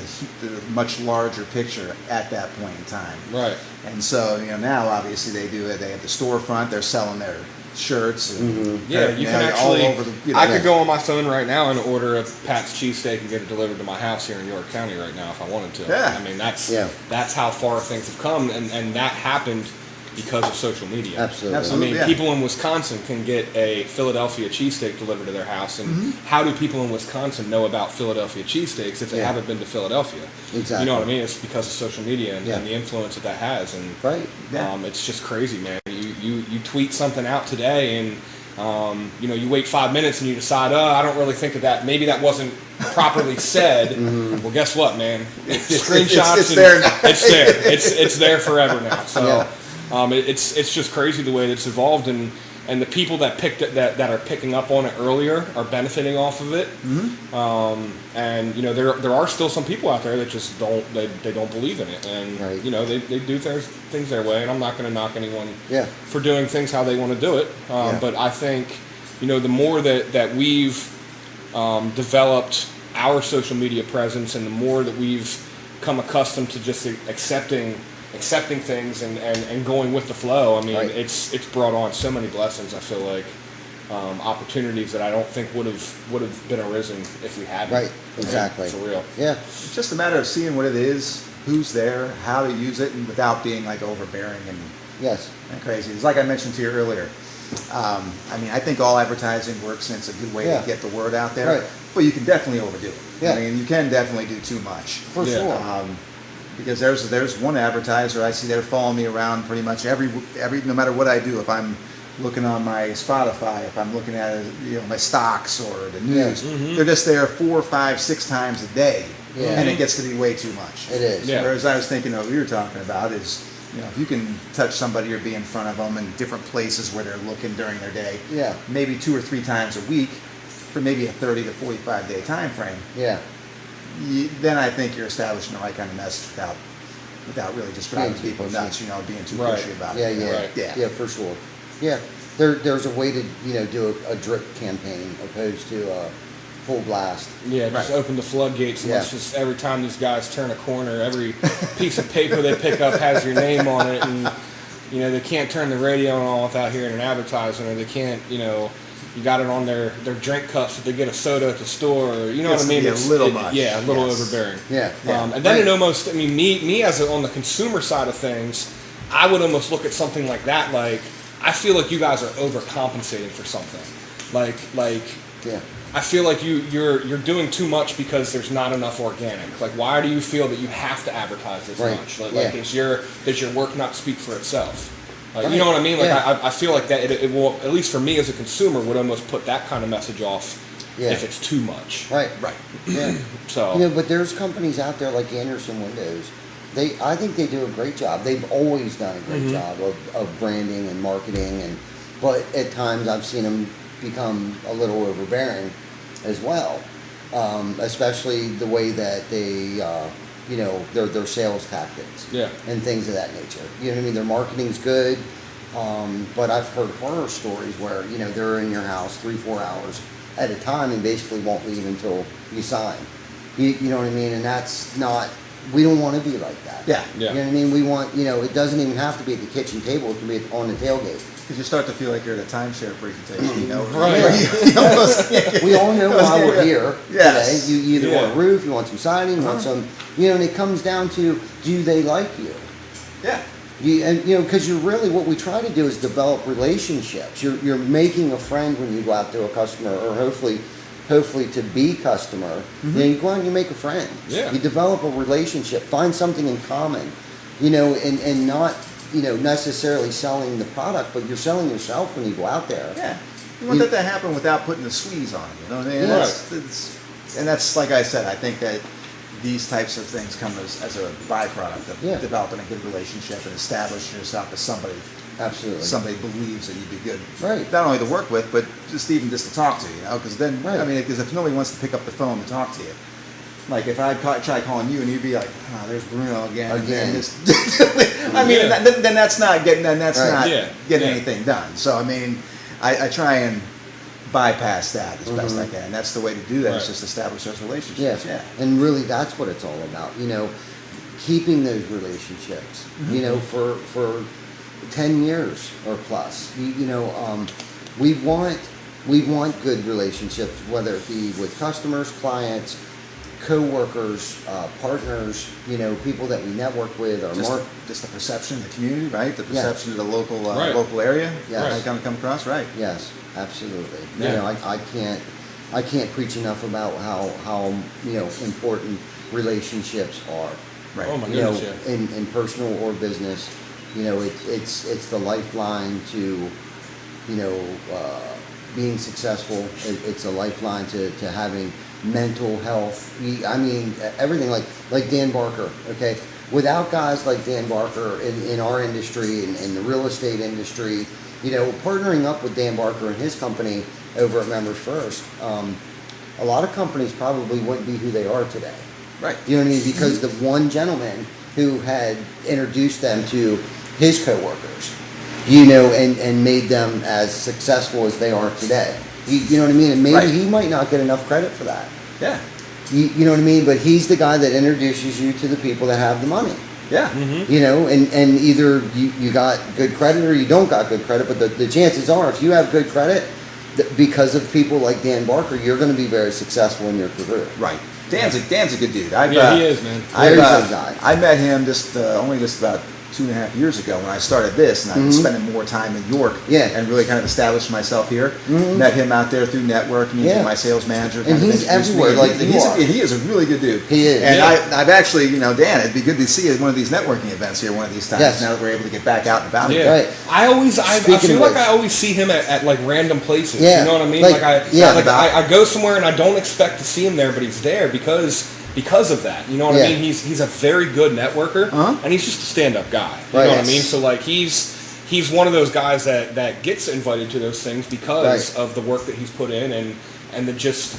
Speaker 5: much larger picture at that point in time.
Speaker 3: Right.
Speaker 5: And so, now obviously they have the storefront, they're selling their shirts. And
Speaker 3: Yeah, you can actually,
Speaker 5: all over the,
Speaker 3: I could go on my phone right now and order a Pat's cheesesteak and get it delivered to my house here in York County right now if I wanted to.
Speaker 5: Yeah.
Speaker 3: I mean, that's how far things have come, and that happened because of social media.
Speaker 4: Absolutely.
Speaker 3: I mean, people in Wisconsin can get a Philadelphia cheesesteak delivered to their house, and how do people in Wisconsin know about Philadelphia cheesesteaks if they haven't been to Philadelphia?
Speaker 4: Exactly.
Speaker 3: You know what I mean? It's because of social media and the influence that has, and it's just crazy, man. You tweet something out today, and you wait 5 minutes and you decide, I don't really think of that. Maybe that wasn't properly said. Well, guess what, man? Screenshots.
Speaker 5: It's there now.
Speaker 3: It's there. It's there forever now. So. It's just crazy the way that it's evolved, and the people that are picking up on it earlier are benefiting off of it. And there are still some people out there that just don't believe in it, and they do things their way. And I'm not going to knock anyone for doing things how they want to do it. But I think the more that we've developed our social media presence, and the more that we've come accustomed to just accepting things and going with the flow. I mean, it's brought on so many blessings, I feel like. opportunities that I don't think would have been arisen if we hadn't.
Speaker 4: Right, exactly.
Speaker 3: For real.
Speaker 4: Yeah.
Speaker 5: It's just a matter of seeing what it is, who's there, how to use it, and without being like overbearing and
Speaker 4: Yes.
Speaker 5: crazy. It's like I mentioned to you earlier. I mean, I think all advertising works, and it's a good way
Speaker 4: Yeah.
Speaker 5: to get the word out there.
Speaker 4: Right.
Speaker 5: But you can definitely overdo it.
Speaker 4: Yeah.
Speaker 5: I mean, you can definitely do too much.
Speaker 4: For
Speaker 3: Yeah.
Speaker 4: sure.
Speaker 5: Because there's one advertiser I see, they're following me around pretty much every no matter what I do. If I'm looking on my Spotify, if I'm looking at my stocks or the news, they're just there 4, 5, 6 times a day,
Speaker 4: Yeah.
Speaker 5: and it gets to be way too much.
Speaker 4: It is.
Speaker 3: Yeah.
Speaker 5: Whereas I was thinking, what we were talking about is, if you can touch somebody or be in front of them in different places where they're looking during their day,
Speaker 4: Yeah.
Speaker 5: maybe 2 or 3 times a week for maybe a 30 to 45 day time frame,
Speaker 4: Yeah.
Speaker 5: then I think you're establishing the right kind of message without really just driving
Speaker 4: Being too
Speaker 5: people
Speaker 4: pushy.
Speaker 5: nuts, being too
Speaker 3: Right.
Speaker 5: pushy about
Speaker 4: Yeah,
Speaker 5: it.
Speaker 4: yeah,
Speaker 3: Right.
Speaker 4: yeah, for sure. Yeah, there's a way to do a drip campaign opposed to a full blast.
Speaker 3: Yeah, just
Speaker 5: Right.
Speaker 3: open the floodgates. And
Speaker 4: Yeah.
Speaker 3: let's just every time these guys turn a corner, every piece of paper they pick up has your name on it, and they can't turn the radio on without hearing an advertisement, or they can't, you got it on their drink cups if they get a soda at the store, or, you know
Speaker 5: Gets
Speaker 3: what I mean?
Speaker 5: to be a little much.
Speaker 3: Yeah, a little
Speaker 5: Yes.
Speaker 3: overbearing.
Speaker 4: Yeah.
Speaker 3: And then it almost, I mean, me as on the consumer side of things, I would almost look at something like that, like, I feel like you guys are overcompensating for something. Like,
Speaker 4: Yeah.
Speaker 3: I feel like you're doing too much because there's not enough organic. Like, why do you feel that you have to advertise this
Speaker 4: Right.
Speaker 3: much? Like,
Speaker 4: Yeah.
Speaker 3: does your work not speak for itself? Like,
Speaker 4: Right.
Speaker 3: you know what I mean? Like,
Speaker 4: Yeah.
Speaker 3: I feel like that it will, at least for me as a consumer, would almost put that kind of message off
Speaker 4: Yeah.
Speaker 3: if it's too much.
Speaker 4: Right.
Speaker 5: Right.
Speaker 4: Yeah.
Speaker 3: So
Speaker 4: But there's companies out there like Anderson Windows. I think they do a great job. They've always done a great job of branding and marketing, but at times I've seen them become a little overbearing as well, especially the way that they, their sales tactics
Speaker 3: Yeah.
Speaker 4: and things of that nature. You know what I mean? Their marketing's good, but I've heard horror stories where they're in your house 3-4 hours at a time and basically won't leave until you sign. You know what I mean? And that's not. We don't want to be like that.
Speaker 5: Yeah.
Speaker 3: Yeah.
Speaker 4: You know what I mean? We want, it doesn't even have to be at the kitchen table. It can be on the tailgate.
Speaker 5: Because you start to feel like you're at a timeshare presentation,
Speaker 3: Right.
Speaker 5: You almost can't-
Speaker 4: We all know why we're here
Speaker 5: Yes.
Speaker 4: today. You either
Speaker 3: Yeah.
Speaker 4: want a roof, you want some siding, you want some, and it comes down to, do they like you?
Speaker 5: Yeah.
Speaker 4: Because you're really, what we try to do is develop relationships. You're making a friend when you go out to a customer, or hopefully to be customer. You go out and you make a friend.
Speaker 3: Yeah.
Speaker 4: You develop a relationship, find something in common, and not, necessarily selling the product, but you're selling yourself when you go out there.
Speaker 5: Yeah. You want that to happen without putting the squeeze on it. You know what I mean?
Speaker 4: Yeah.
Speaker 5: And that's like I said, I think that these types of things come as a byproduct of
Speaker 4: Yeah.
Speaker 5: developing a good relationship and establishing yourself as
Speaker 4: Absolutely.
Speaker 5: somebody believes that you'd be good.
Speaker 4: Right.
Speaker 5: Not only to work with, but just to talk to, because then,
Speaker 4: Right.
Speaker 5: because if nobody wants to pick up the phone and talk to you, like if I try calling you and you'd be like, oh, there's Bruno again.
Speaker 4: Again.
Speaker 3: Yeah.
Speaker 5: Then that's not getting,
Speaker 3: Yeah.
Speaker 5: getting
Speaker 3: Yeah.
Speaker 5: anything done. So, I try and bypass that as best I can. And that's the way to do that,
Speaker 3: Right.
Speaker 5: is just establish those relationships.
Speaker 4: Yeah. And really, that's what it's all about. Keeping those relationships. For 10 years or plus. We want good relationships, whether it be with customers, clients, co-workers, partners. People that we network with, or
Speaker 5: Just the perception of the community, right? The
Speaker 4: Yeah.
Speaker 5: perception of the local
Speaker 3: Right.
Speaker 5: local area.
Speaker 4: Yes.
Speaker 5: Right. Come across, right?
Speaker 4: Yes, absolutely.
Speaker 3: Yeah.
Speaker 4: I can't preach enough about how important relationships are.
Speaker 5: Right.
Speaker 3: Oh my goodness, yeah.
Speaker 4: in personal or business. It's the lifeline to being successful. It's a lifeline to having mental health. Everything like Dan Barker. Okay, without guys like Dan Barker in our industry, in the real estate industry, partnering up with Dan Barker and his company over at Members First, a lot of companies probably wouldn't be who they are today.
Speaker 5: Right.
Speaker 4: You know what I mean? Because the one gentleman who had introduced them to his coworkers, and made them as successful as they are today. You know what I mean? And maybe
Speaker 5: Right.
Speaker 4: he might not get enough credit for that.
Speaker 5: Yeah.
Speaker 4: You know what I mean? But he's the guy that introduces you to the people that have the money.
Speaker 5: Yeah.
Speaker 4: And either you got good credit or you don't got good credit. But the chances are, if you have good credit, because of people like Dan Barker, you're going to be very successful in your career.
Speaker 5: Right. Dan's a good dude.
Speaker 3: He is, man.
Speaker 4: Very good guy.
Speaker 5: I met him only about 2.5 years ago when I started this, and I've been spending more time in York and really kind of established myself here. Met him out there through networking. He's my sales manager.
Speaker 4: And he's everywhere like you are.
Speaker 5: He is a really good dude.
Speaker 4: He is.
Speaker 5: And I've actually, Dan, it'd be good to see you at one of these networking events here one of these times now that we're able to get back out and about.
Speaker 3: Yeah.
Speaker 4: Right.
Speaker 3: I feel like I always see him at like random places.
Speaker 4: Yeah.
Speaker 3: You know what I mean? I go somewhere and I don't expect to see him there, but he's there because of that. You know what I mean? He's a very good networker, and he's just a stand-up guy. You know what I mean? So like he's one of those guys that gets invited to those things because of the work that he's put in and the just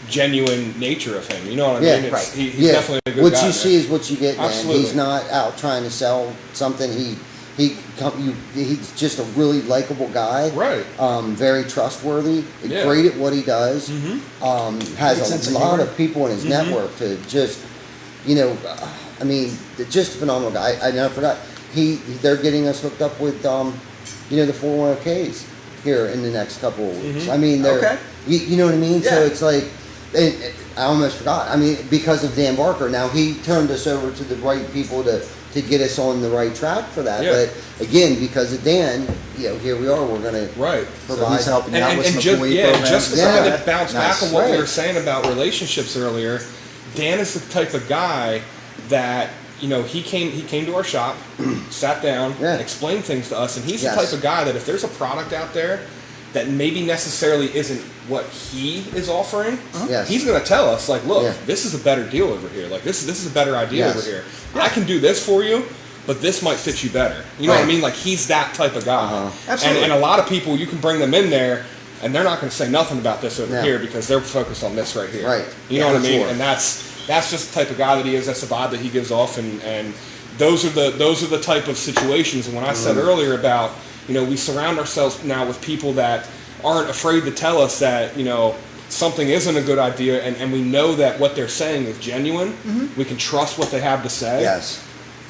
Speaker 3: genyuine nature of him. You know what I mean? He's definitely a good guy.
Speaker 4: What you see is what you get, man.
Speaker 3: Absolutely.
Speaker 4: He's not out trying to sell something. He's just a really likable guy.
Speaker 3: Right.
Speaker 4: Very trustworthy. Great at what he does. Has a lot of people in his network to just, just a phenomenal guy. I never forgot. They're getting us hooked up with, the 401ks here in the next couple of weeks. I mean, they're, you know what I mean?
Speaker 5: Yeah.
Speaker 4: So it's like, I almost forgot. I mean, because of Dan Barker. Now, he turned us over to the right people to get us on the right track for that.
Speaker 3: Yeah.
Speaker 4: But again, because of Dan, here we are. We're going to
Speaker 3: provide.
Speaker 5: So he's helping you out with some
Speaker 3: employee programs. Just to kind of bounce back on what we were saying about relationships earlier, Dan is the type of guy that he came to our shop, sat down, explained things to us, and he's the type of guy that if there's a product out there that maybe necessarily isn't what he is offering, he's going to tell us, like, look, this is a better deal over here. Like, this is a better idea over here. I can do this for you, but this might fit you better. You know what I mean? Like, he's that type of guy.
Speaker 5: Absolutely.
Speaker 3: And a lot of people, you can bring them in there, and they're not going to say nothing about this over here because they're focused on this right here.
Speaker 4: Right.
Speaker 3: You know what I mean? And that's just the type of guy that he is. That's the vibe that he gives off, and those are the type of situations. And when I said earlier about, we surround ourselves now with people that aren't afraid to tell us that, something isn't a good idea, and we know that what they're saying is genuine. We can trust what they have to say.
Speaker 4: Yes.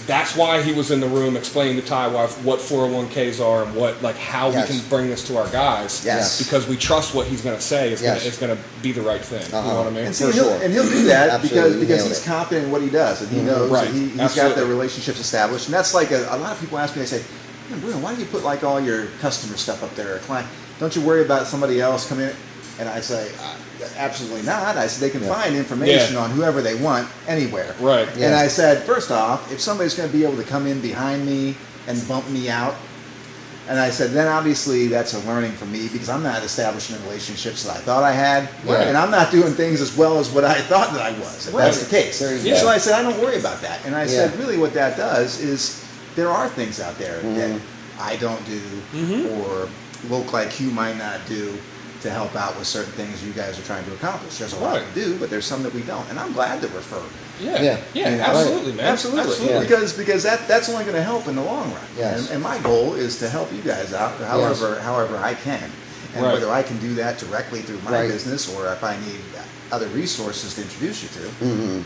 Speaker 3: That's why he was in the room explaining to Ty what 401ks are and how we can bring this to our guys.
Speaker 4: Yes.
Speaker 3: Because we trust what he's going to say is going to be the right thing. You know what I mean?
Speaker 5: And see, he'll do that because he's confident in what he does, and he knows that he's got the relationships established. And that's like a lot of people ask me, they say, Bruno, why do you put like all your customer stuff up there, or client? Don't you worry about somebody else coming in? And I say, absolutely not. I said, they can find information on whoever they want anywhere.
Speaker 3: Right.
Speaker 5: And I said, first off, if somebody's going to be able to come in behind me and bump me out, and I said, then obviously that's a learning for me because I'm not establishing the relationships that I thought I had.
Speaker 3: Right.
Speaker 5: And I'm not doing things as well as what I thought that I was, if that's the case. So I said, I don't worry about that. And I said, really what that does is there are things out there that I don't do or look like you might not do to help out with certain things you guys are trying to accomplish. There's a lot to do, but there's some that we don't. And I'm glad that we're referred.
Speaker 3: Absolutely, man.
Speaker 5: Absolutely. Because that's only going to help in the long run.
Speaker 4: Yes.
Speaker 5: And my goal is to help you guys out however I can. And whether I can do that directly through my business or if I need other resources to introduce you to,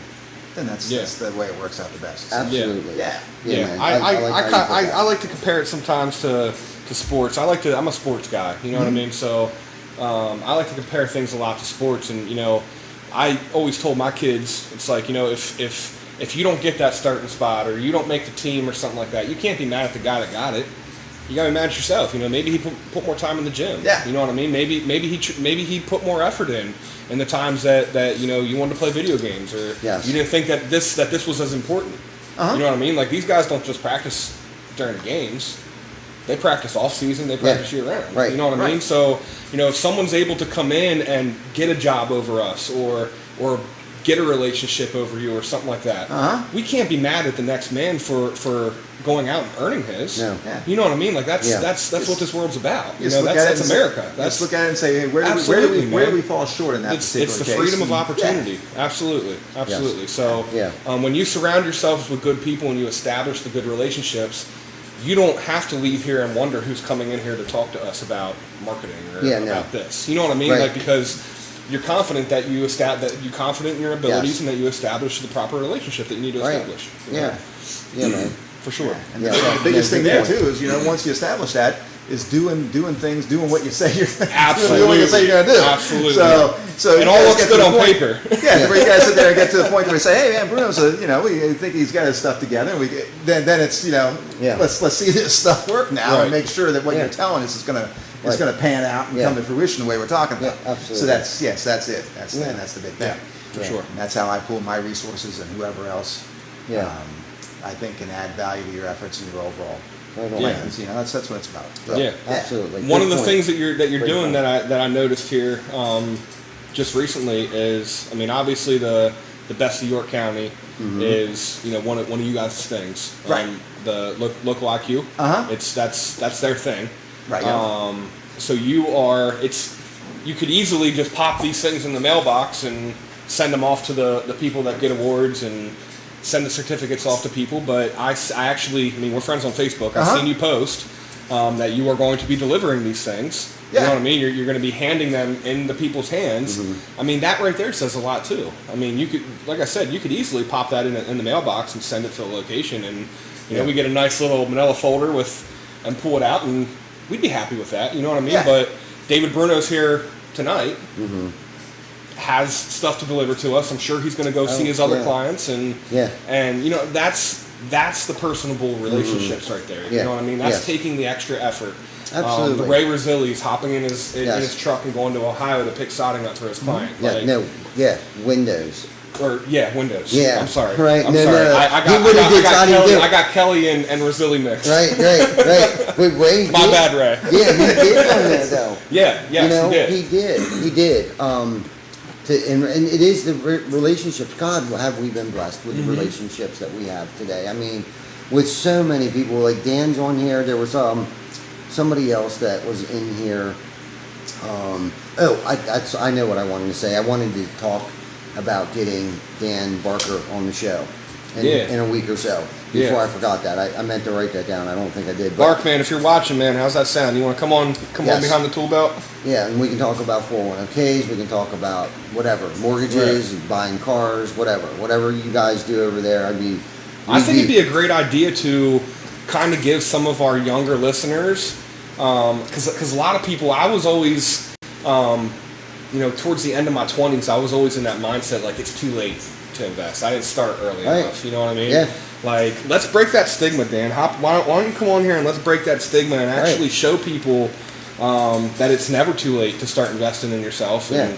Speaker 5: then that's the way it works out the best.
Speaker 4: Absolutely.
Speaker 3: Yeah.
Speaker 4: Man.
Speaker 3: I like to compare it sometimes to sports. I'm a sports guy. You know what I mean? So I like to compare things a lot to sports, and I always told my kids, it's like, if you don't get that starting spot or you don't make the team or something like that, you can't be mad at the guy that got it. You gotta be mad at yourself. Maybe he put more time in the gym.
Speaker 5: Yeah.
Speaker 3: You know what I mean? Maybe he put more effort in the times that you wanted to play video games, or you didn't think that this was as important. You know what I mean? Like, these guys don't just practice during the games. They practice off season. They practice year round.
Speaker 4: Right.
Speaker 3: You know what I mean? So, if someone's able to come in and get a job over us, or get a relationship over you, or something like that, we can't be mad at the next man for going out and earning his.
Speaker 4: No.
Speaker 5: Yeah.
Speaker 3: You know what I mean? Like, that's what this world's about.
Speaker 5: That's
Speaker 3: America.
Speaker 5: Let's look at it and say, hey, where do we fall short in that particular case?
Speaker 3: It's the freedom of opportunity. Absolutely.
Speaker 4: Yes.
Speaker 3: So when you surround yourselves with good people and you establish the good relationships, you don't have to leave here and wonder who's coming in here to talk to us about marketing or about this. You know what I mean?
Speaker 4: Right.
Speaker 3: Like, because you're confident that you're confident in your abilities and that you establish the proper relationship that you need to establish.
Speaker 4: Yeah, man.
Speaker 3: For sure.
Speaker 5: And the biggest thing there too is, once you establish that, is doing things, doing what you say you're
Speaker 3: Absolutely.
Speaker 5: doing what you say you're gonna do.
Speaker 3: Absolutely.
Speaker 5: So
Speaker 3: it all looks good on paper.
Speaker 5: Yeah, where you guys sit there and get to the point where we say, hey man, Bruno's we think he's got his stuff together, and then it's let's see this stuff work now and make sure that what you're telling us is gonna pan out and come to fruition the way we're talking about.
Speaker 4: Yeah, absolutely.
Speaker 5: So that's it. That's the big thing.
Speaker 3: Yeah, for sure.
Speaker 5: And that's how I pull my resources and whoever else I think can add value to your efforts and your overall plans. That's what it's about. So,
Speaker 3: Yeah,
Speaker 4: absolutely.
Speaker 3: One
Speaker 4: Good
Speaker 3: of the
Speaker 4: point.
Speaker 3: things that you're
Speaker 4: Great
Speaker 3: doing
Speaker 4: point.
Speaker 3: that I noticed here just recently is, I mean, obviously the best of York County is one of you guys' things.
Speaker 5: Right.
Speaker 3: The local IQ. That's their thing.
Speaker 5: Right.
Speaker 3: So you could easily just pop these things in the mailbox and send them off to the people that get awards and send the certificates off to people. But I actually, we're friends on Facebook. I've seen you post that you are going to be delivering these things. You know what I mean? You're going to be handing them in the people's hands. I mean, that right there says a lot too. I mean, you could, like I said, you could easily pop that in the mailbox and send it to a location, and we get a nice little manila folder and pull it out, and we'd be happy with that. You know what I mean?
Speaker 5: Yeah.
Speaker 3: But David Bruno's here tonight. Has stuff to deliver to us. I'm sure he's going to go see his other clients, and that's the personable relationships right there. You know what I mean? That's taking the extra effort.
Speaker 4: Absolutely.
Speaker 3: The Ray Rosilli's hopping in his truck and going to Ohio to pick sodding up for his client.
Speaker 4: Windows.
Speaker 3: Windows.
Speaker 4: Yeah.
Speaker 3: I'm sorry.
Speaker 4: Right.
Speaker 3: I'm
Speaker 4: No,
Speaker 3: sorry.
Speaker 4: no.
Speaker 3: I got Kelly and Rosilli mixed.
Speaker 4: Right. But Ray
Speaker 3: My bad, Ray.
Speaker 4: Yeah, he did on there though.
Speaker 3: He did.
Speaker 4: He did. And it is the relationships. God, have we been blessed with the relationships that we have today? I mean, with so many people, like Dan's on here. There was somebody else that was in here. I know what I wanted to say. I wanted to talk about getting Dan Barker on the show in a week or so. Before I forgot that, I meant to write that down. I don't think I did.
Speaker 3: Bark, man, if you're watching, man, how's that sound? You want to come on behind the tool belt?
Speaker 4: Yeah, and we can talk about 401ks. We can talk about whatever, mortgages, buying cars, whatever you guys do over there.
Speaker 3: I think it'd be a great idea to kind of give some of our younger listeners, because a lot of people, I was always, towards the end of my 20s, I was always in that mindset like it's too late to invest. I didn't start early enough. You know what I mean?
Speaker 4: Yeah.
Speaker 3: Like, let's break that stigma, Dan. Why don't you come on here and let's break that stigma and actually show people that it's never too late to start investing in yourself and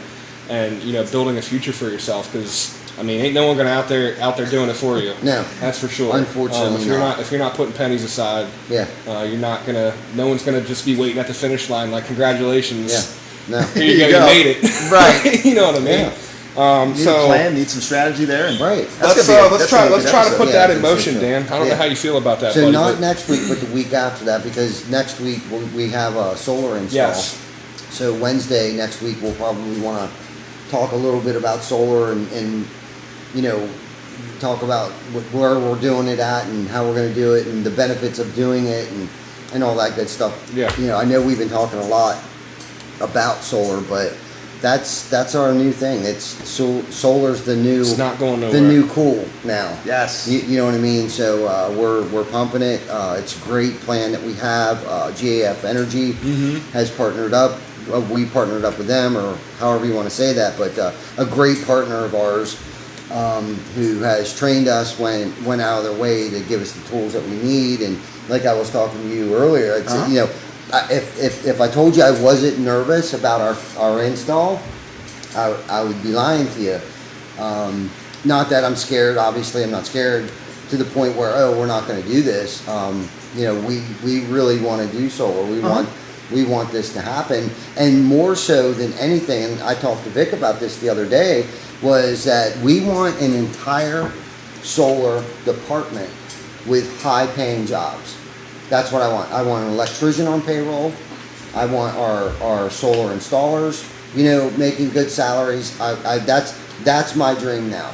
Speaker 3: building a future for yourself. Because ain't no one gonna out there doing it for you.
Speaker 4: No,
Speaker 3: that's for sure.
Speaker 4: Unfortunately,
Speaker 3: if you're not putting pennies aside, you're not gonna. No one's gonna just be waiting at the finish line like, congratulations.
Speaker 4: Yeah. No.
Speaker 3: Here you go. You made it.
Speaker 4: Right.
Speaker 3: You know what I mean?
Speaker 4: Yeah.
Speaker 5: Need a plan, need some strategy there.
Speaker 3: Let's try to put that in motion, Dan. I don't know how you feel about that.
Speaker 4: So
Speaker 3: buddy,
Speaker 4: not next week, but the week after that, because next week we have a solar install.
Speaker 3: Yes.
Speaker 4: So Wednesday next week we'll probably want to talk a little bit about solar and talk about where we're doing it at and how we're going to do it and the benefits of doing it and all that good stuff.
Speaker 3: Yeah.
Speaker 4: I know we've been talking a lot about solar, but that's our new thing. It's solar's the new.
Speaker 3: It's not going nowhere.
Speaker 4: The new cool now.
Speaker 5: Yes.
Speaker 4: You know what I mean. So we're pumping it. It's a great plan that we have. GAF Energy has partnered up. We partnered up with them, or however you want to say that. But a great partner of ours who has trained us, went out of their way to give us the tools that we need. And like I was talking to you earlier, it's, if I told you I wasn't nervous about our install, I would be lying to you. Not that I'm scared. Obviously, I'm not scared to the point where we're not going to do this. We really want to do solar. We want this to happen, and more so than anything. And I talked to Vic about this the other day. Was that we want an entire solar department with high-paying jobs. That's what I want. I want an electrician on payroll. I want our solar installers, making good salaries. That's my dream now.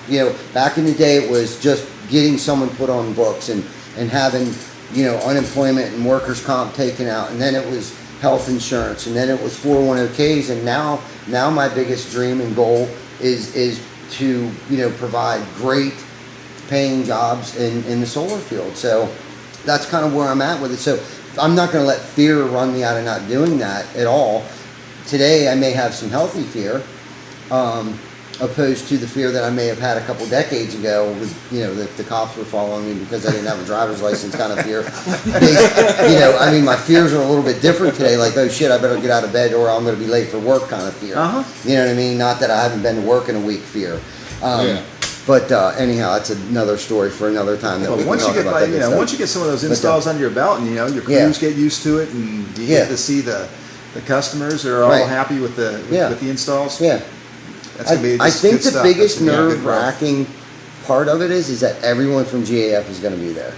Speaker 4: Back in the day, it was just getting someone put on books and having, unemployment and workers' comp taken out. And then it was health insurance. And then it was 401ks. And now my biggest dream and goal is to, provide great paying jobs in the solar field. So that's kind of where I'm at with it. So I'm not going to let fear run me out of not doing that at all. Today, I may have some healthy fear, opposed to the fear that I may have had a couple decades ago with, that the cops were following me because I didn't have a driver's license kind of fear. My fears are a little bit different today, like, oh shit, I better get out of bed or I'm going to be late for work kind of fear. You know what I mean? Not that I haven't been to work in a week fear. But anyhow, that's another story for another time. That we
Speaker 5: once
Speaker 4: can
Speaker 5: you
Speaker 4: talk
Speaker 5: get
Speaker 4: about
Speaker 5: once you get some of those installs under your belt, and your crews get used to it, and you get to see the customers are all happy with the installs.
Speaker 4: Yeah,
Speaker 5: that's gonna be
Speaker 4: I think
Speaker 5: good
Speaker 4: the
Speaker 5: stuff.
Speaker 4: biggest
Speaker 5: That's gonna be
Speaker 4: nerve-wracking part of it is that everyone from GAF is going to be there.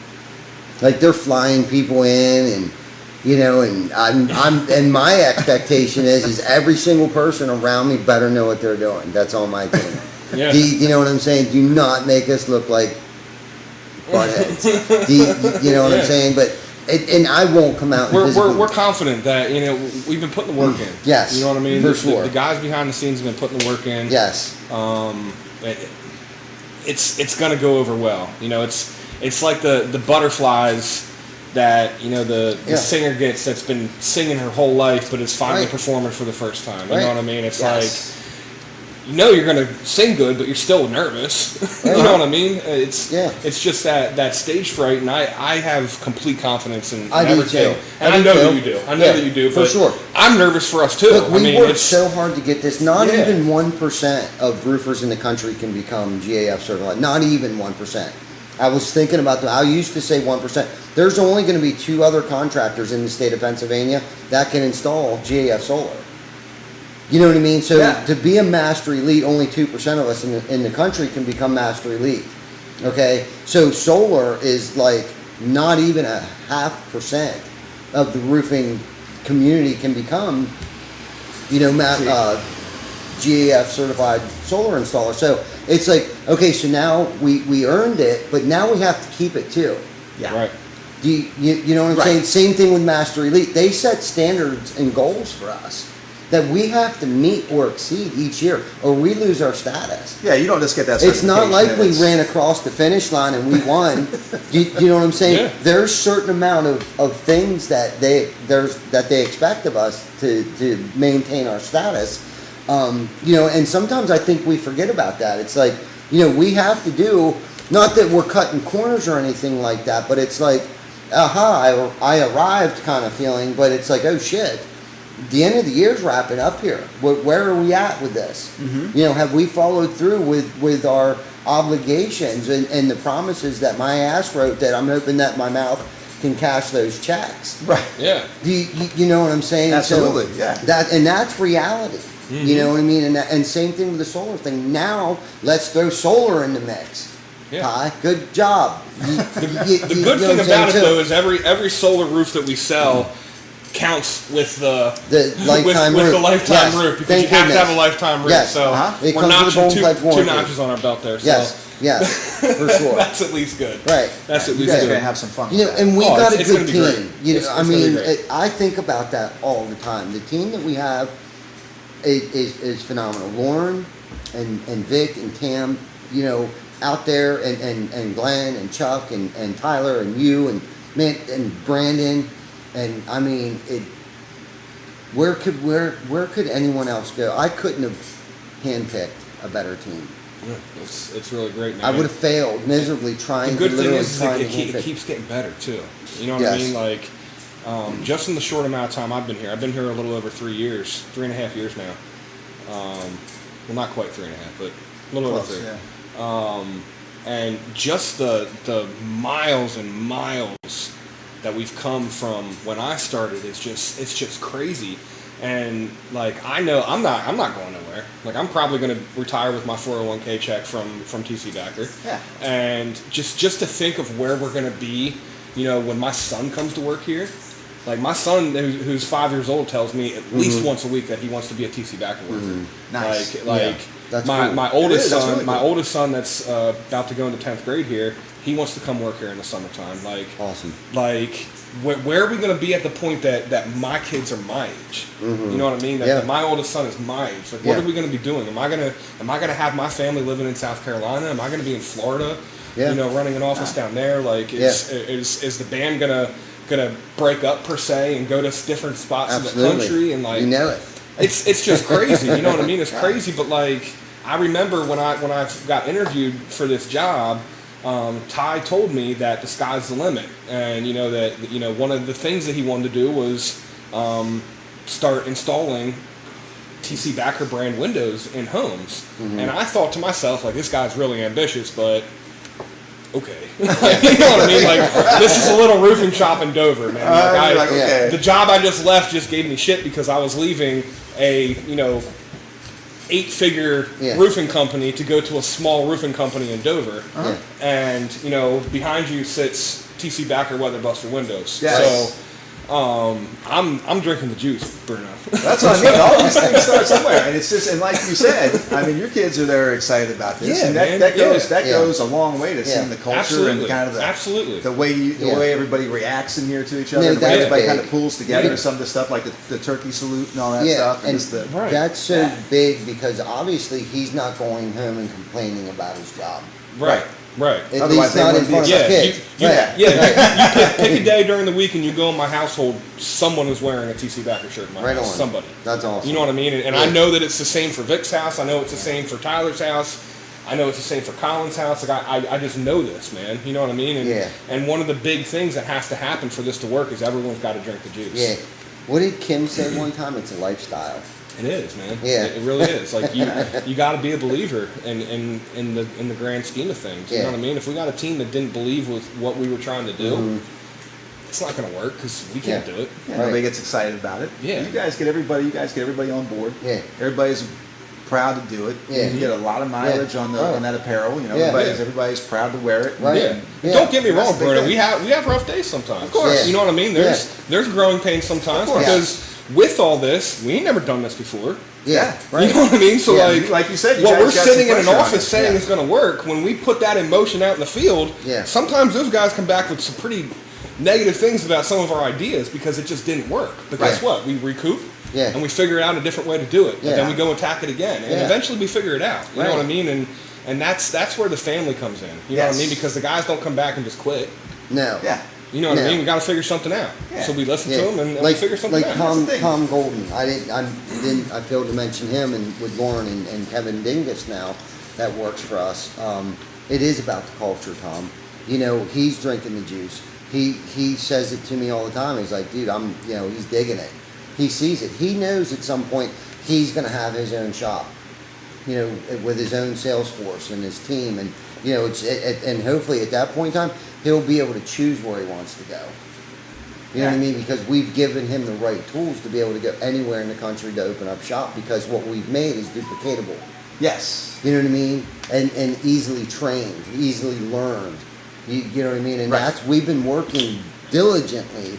Speaker 4: Like they're flying people in, and and my expectation is every single person around me better know what they're doing. That's on my team.
Speaker 3: Yeah.
Speaker 4: You know what I'm saying? Do not make us look like buttheads. You know what I'm saying? But and I won't come out.
Speaker 3: We're confident that we've been putting the work in.
Speaker 4: Yes,
Speaker 3: you know what I mean.
Speaker 4: For sure.
Speaker 3: The guys behind the scenes have been putting the work in.
Speaker 4: Yes.
Speaker 3: It's gonna go over well. It's like the butterflies that the singer gets that's been singing her whole life, but is finally performing for the first time. You know what I mean? It's like. You're going to sing good, but you're still nervous. You know what I mean? It's just that stage fright, and I have complete confidence in everything. And I know that you do. I know that you do.
Speaker 4: For sure.
Speaker 3: I'm nervous for us too.
Speaker 4: Look, we worked so hard to get this. Not even 1% of roofers in the country can become GAF certified. Not even 1%. I was thinking about that. I used to say 1%. There's only going to be 2 other contractors in the state of Pennsylvania that can install GAF solar. You know what I mean? So to be a master elite, only 2% of us in the country can become master elite. Okay? So solar is like not even a 0.5% of the roofing community can become, GAF certified solar installer. So it's like, okay, so now we earned it, but now we have to keep it too.
Speaker 3: Yeah. Right.
Speaker 4: Do you know what I'm saying? Same thing with master elite. They set standards and goals for us that we have to meet or exceed each year, or we lose our status.
Speaker 5: Yeah, you don't just get that.
Speaker 4: It's not like we ran across the finish line and we won. you know what I'm saying? Yeah. There's a certain amount of things that they expect of us to maintain our status. And sometimes I think we forget about that. It's like, we have to do, not that we're cutting corners or anything like that, but it's like, I arrived kind of feeling, but it's like, oh shit. The end of the year's wrapping up here. Where are we at with this? Mm-hmm. Have we followed through with our obligations and the promises that my ass wrote that I'm hoping that my mouth can cash those checks?
Speaker 5: Right.
Speaker 3: Yeah.
Speaker 4: You know what I'm saying?
Speaker 5: Absolutely.
Speaker 4: So that's reality. Mm-hmm. You know what I mean? And same thing with the solar thing. Now let's throw solar in the mix. Yeah. Ty, good job.
Speaker 3: The good thing about it though is every solar roof that we sell counts with the lifetime roof. With the lifetime roof, because you have to have a lifetime roof.
Speaker 4: Yes.
Speaker 3: So we're notching two notches on our belt there. So.
Speaker 4: Yes, for sure.
Speaker 3: That's at least good.
Speaker 4: Right.
Speaker 3: That's at least
Speaker 5: good.
Speaker 3: You're
Speaker 5: gonna have some fun.
Speaker 4: And we got a good team.
Speaker 3: Great.
Speaker 4: I think about that all the time. The team that we have is phenomenal. Lauren and Vic and Tam, out there, and Glenn and Chuck and Tyler and you and Brandon. And I mean, where could anyone else go? I couldn't have handpicked a better team.
Speaker 3: Yeah, it's really great, man.
Speaker 4: I would have failed miserably trying.
Speaker 3: The good
Speaker 4: to
Speaker 3: thing is
Speaker 4: it
Speaker 3: keeps getting better too. You know what I mean? Like, just in the short amount of time I've been here a little over 3 years, 3.5 years now. Well, not quite 3.5, but a little over 3. Yeah. And just the miles and miles that we've come from when I started it's just crazy. And like, I know I'm not going nowhere. Like, I'm probably going to retire with my 401k check from TC Backer.
Speaker 5: Yeah.
Speaker 3: And just to think of where we're going to be, when my son comes to work here. Like, my son, who's 5 years old, tells me at least once a week that he wants to be a TC Backer worker. Mm-hmm.
Speaker 5: Nice.
Speaker 3: My oldest son that's about to go into 10th grade here, he wants to come work here in the summertime. Like,
Speaker 4: awesome.
Speaker 3: Like, where are we going to be at the point that my kids are my age? Mm-hmm. You know what I mean? That my oldest son is my age. Like, what are we going to be doing? Am I gonna have my family living in South Carolina? Am I going to be in Florida? Yeah. Running an office down there? Like, is the band gonna gonna break up per se and go to different spots
Speaker 4: Absolutely.
Speaker 3: in the country, and like
Speaker 4: You know it.
Speaker 3: it's just crazy. You know what I mean? It's crazy, but like I remember when I got interviewed for this job, Ty told me that the sky's the limit, and that one of the things that he wanted to do was start installing TC Backer brand windows in homes. And I thought to myself, like, this guy's really ambitious, but okay. You know what I mean? Like, this is a little roofing shop in Dover, man.
Speaker 5: Okay.
Speaker 3: The job I just left just gave me shit because I was leaving a 8-figure roofing company to go to a small roofing company in Dover. And behind you sits TC Backer Weatherbuster windows.
Speaker 5: Yes.
Speaker 3: So I'm drinking the juice, Bruno.
Speaker 5: That's what I mean. All these things start somewhere, and it's just, and like you said, I mean, your kids are there excited about this,
Speaker 3: Yeah,
Speaker 5: and
Speaker 3: man.
Speaker 5: that goes
Speaker 3: Yeah.
Speaker 5: goes a long way to seeing the culture
Speaker 3: Absolutely.
Speaker 5: and kind of
Speaker 3: Absolutely.
Speaker 5: the way everybody reacts in here to each other,
Speaker 4: No,
Speaker 5: the way
Speaker 4: that's
Speaker 5: everybody
Speaker 4: big.
Speaker 5: kind of pulls together.
Speaker 4: Yeah.
Speaker 5: Some of the stuff like the turkey salute and all that
Speaker 4: Yeah,
Speaker 5: stuff, and
Speaker 4: and
Speaker 5: just the
Speaker 3: Right.
Speaker 4: that's so big because obviously he's not going home and complaining about his job.
Speaker 3: Right.
Speaker 4: At
Speaker 5: Otherwise
Speaker 4: least
Speaker 5: they
Speaker 4: not in
Speaker 5: wouldn't be
Speaker 4: front of his
Speaker 3: Yeah,
Speaker 4: kids.
Speaker 3: you
Speaker 4: Right.
Speaker 3: pick a day during the week and you go in my household, someone is wearing a TC Backer shirt in my
Speaker 4: Right
Speaker 3: house.
Speaker 4: on.
Speaker 3: Somebody.
Speaker 4: That's awesome.
Speaker 3: You know what I mean? And I know that it's the same for Vic's house. I know it's the same for Tyler's house. I know it's the same for Colin's house. Like I just know this, man. You know what I mean? And, and one of the big things that has to happen for this to work is everyone's got to drink the juice.
Speaker 4: Yeah. What did Kim say one time? It's a lifestyle.
Speaker 3: It is, man.
Speaker 4: Yeah.
Speaker 3: It really is. Like you got to be a believer in the grand scheme of things. You know what I mean? If we got a team that didn't believe with what we were trying to do, it's not going to work because we can't do it.
Speaker 5: Yeah, nobody gets excited about it.
Speaker 3: Yeah.
Speaker 5: You guys get everybody on board.
Speaker 4: Yeah.
Speaker 5: Everybody's proud to do it.
Speaker 4: Yeah.
Speaker 5: You get a lot of mileage on that appeal. You know,
Speaker 4: Yeah.
Speaker 5: everybody's proud to wear it.
Speaker 4: Right.
Speaker 3: Yeah.
Speaker 4: Yeah.
Speaker 3: Don't get me
Speaker 5: That's
Speaker 3: wrong,
Speaker 5: the big
Speaker 3: Bruno.
Speaker 5: thing.
Speaker 3: We have rough days sometimes. Of
Speaker 4: course. Yeah.
Speaker 3: You know what I mean? There's growing pains sometimes because with all this, we ain't never done this before.
Speaker 4: Yeah.
Speaker 5: Right.
Speaker 3: You know what I mean? So
Speaker 5: Like you said, you
Speaker 3: while
Speaker 5: guys
Speaker 3: we're
Speaker 5: got
Speaker 3: sitting
Speaker 5: some
Speaker 3: in an
Speaker 5: pressure on
Speaker 3: office
Speaker 5: it.
Speaker 3: saying it's going to work, when we put that in motion out in the field, sometimes those guys come back with some pretty negative things about some of our ideas because it just didn't work. But guess what? We recoup.
Speaker 4: Yeah.
Speaker 3: And we figure out a different way to do it.
Speaker 4: Yeah.
Speaker 3: And then we go attack it again. And eventually we figure it out. You know what I mean? And that's where the family comes in. You know what I mean? Because the guys don't come back and just quit.
Speaker 4: No.
Speaker 5: Yeah.
Speaker 3: You know what I mean? We got to figure something out.
Speaker 5: Yeah.
Speaker 3: So we listen to them and we figure something
Speaker 4: like
Speaker 3: out.
Speaker 4: Tom Golden. I failed to mention him, and with Lauren and Kevin Dingus now, that works for us. It is about the culture, Tom. You know, he's drinking the juice. He says it to me all the time. He's like, dude, he's digging it. He sees it. He knows at some point he's going to have his own shop. You know, with his own sales force and his team, and and hopefully at that point in time he'll be able to choose where he wants to go. You know what I mean? Because we've given him the right tools to be able to go anywhere in the country to open up shop, because what we've made is duplicatable.
Speaker 5: Yes.
Speaker 4: You know what I mean? And easily trained, easily learned. You know what I mean? And we've been working diligently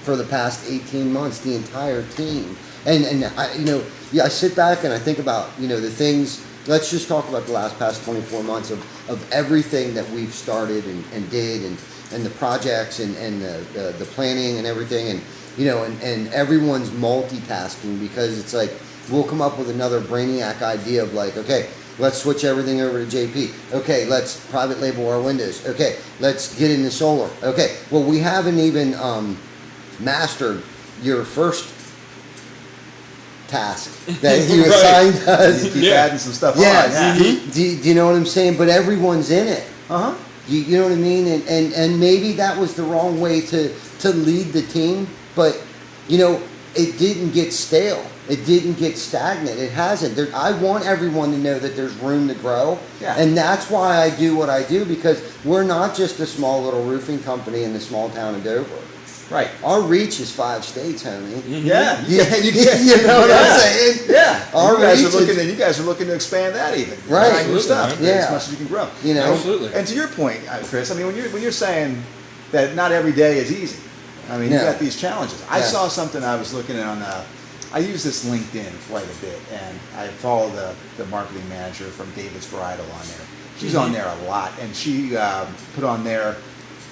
Speaker 4: for the past 18 months, the entire team. And I sit back and I think about, the things. Let's just talk about the past 24 months of everything that we've started and did, and the projects and the planning and everything, and everyone's multitasking, because it's like we'll come up with another brainiac idea of like, okay, let's switch everything over to JP. Okay, let's private label our windows. Okay, let's get into solar. Okay, well, we haven't even mastered your first task that you assigned us.
Speaker 5: You keep adding some stuff on.
Speaker 4: Yeah. Do you know what I'm saying? But everyone's in it.
Speaker 5: Uh-huh.
Speaker 4: You know what I mean? And maybe that was the wrong way to lead the team, but it didn't get stale. It didn't get stagnant. It hasn't. I want everyone to know that there's room to grow.
Speaker 5: Yeah.
Speaker 4: And that's why I do what I do, because we're not just a small little roofing company in the small town of Dover.
Speaker 5: Right.
Speaker 4: Our reach is 5 states, homie.
Speaker 3: Mm-hmm.
Speaker 5: Yeah.
Speaker 4: You know what I'm saying?
Speaker 5: Yeah.
Speaker 4: Our
Speaker 5: You guys are looking to expand that even.
Speaker 4: Right.
Speaker 5: Trying new stuff.
Speaker 4: Yeah.
Speaker 5: As much as you can grow.
Speaker 3: Absolutely.
Speaker 5: And to your point, Chris, I mean, when you're saying that not every day is easy, I mean, you got these challenges. I saw something I was looking at on I use this LinkedIn quite a bit, and I follow the marketing manager from David's Bridal on there. She's on there a lot, and she put on there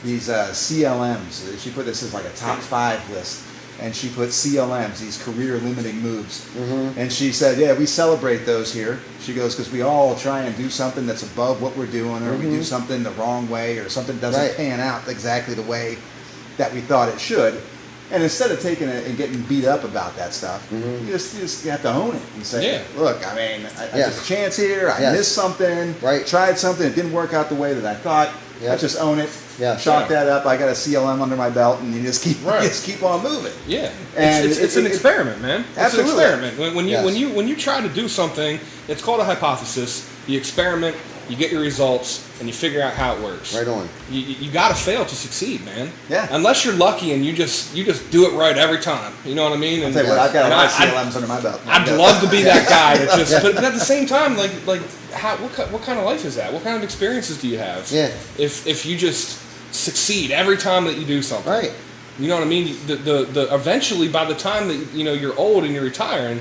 Speaker 5: these CLMs. She put this as like a top 5 list, and she put CLMs, these career limiting moves. Mm-hmm. And she said, yeah, we celebrate those here. She goes, because we all try and do something that's above what we're doing, or we do something the wrong way, or something doesn't pan out exactly the way that we thought it should. And instead of taking it and getting beat up about that stuff, you just have to own it and say, look, I mean, I took a chance here, I missed something, tried something, it didn't work out the way that I thought. Let's just own it. Chalk that up. I got a CLM under my belt, and you just keep on moving.
Speaker 3: Yeah, and it's an experiment, man.
Speaker 5: Absolutely.
Speaker 3: It's an experiment. When you try to do something, it's called a hypothesis. You experiment, you get your results, and you figure out how it works.
Speaker 4: Right on.
Speaker 3: You got to fail to succeed, man.
Speaker 5: Yeah.
Speaker 3: Unless you're lucky and you just do it right every time. You know what I mean?
Speaker 5: I'll tell you what, I've got a lot of CLMs under my belt.
Speaker 3: I'd love to be that guy that just. But at the same time, like what kind of life is that? What kind of experiences do you have?
Speaker 4: Yeah.
Speaker 3: If you just succeed every time that you do something.
Speaker 4: Right.
Speaker 3: You know what I mean? The eventually, by the time that you're old and you're retiring,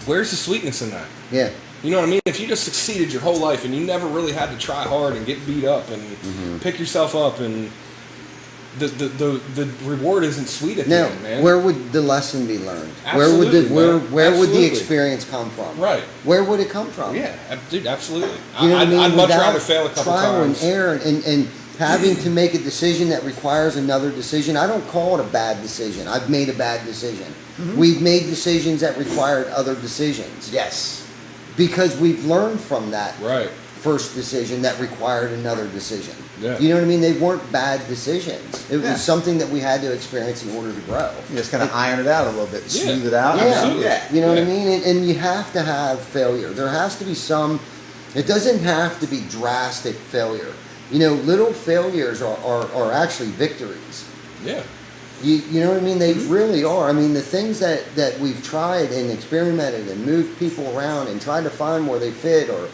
Speaker 3: where's the sweetness in that?
Speaker 4: Yeah.
Speaker 3: You know what I mean? If you just succeeded your whole life and you never really had to try hard and get beat up and pick yourself up, and the reward isn't sweet at the end, man.
Speaker 4: Where would the lesson be learned?
Speaker 3: Absolutely,
Speaker 4: where would the experience come from?
Speaker 3: Right.
Speaker 4: Where would it come from?
Speaker 3: Yeah, dude, absolutely.
Speaker 4: You know what I mean?
Speaker 3: I'd much
Speaker 4: Without
Speaker 3: rather fail a couple
Speaker 4: trial
Speaker 3: times.
Speaker 4: and error and having to make a decision that requires another decision. I don't call it a bad decision. I've made a bad decision. We've made decisions that required other decisions.
Speaker 5: Yes.
Speaker 4: Because we've learned from that
Speaker 3: first
Speaker 4: decision that required another decision.
Speaker 3: Yeah.
Speaker 4: You know what I mean? They weren't bad decisions. It was something that we had to experience in order to grow.
Speaker 5: You just kind of iron it out a little bit, smooth it out.
Speaker 3: Absolutely.
Speaker 4: You know what I mean? And you have to have failure. There has to be some, it doesn't have to be drastic failure. You know, little failures are actually victories.
Speaker 3: Yeah.
Speaker 4: You know what I mean? They really are. I mean, the things that we've tried and experimented and moved people around and tried to find where they fit, or,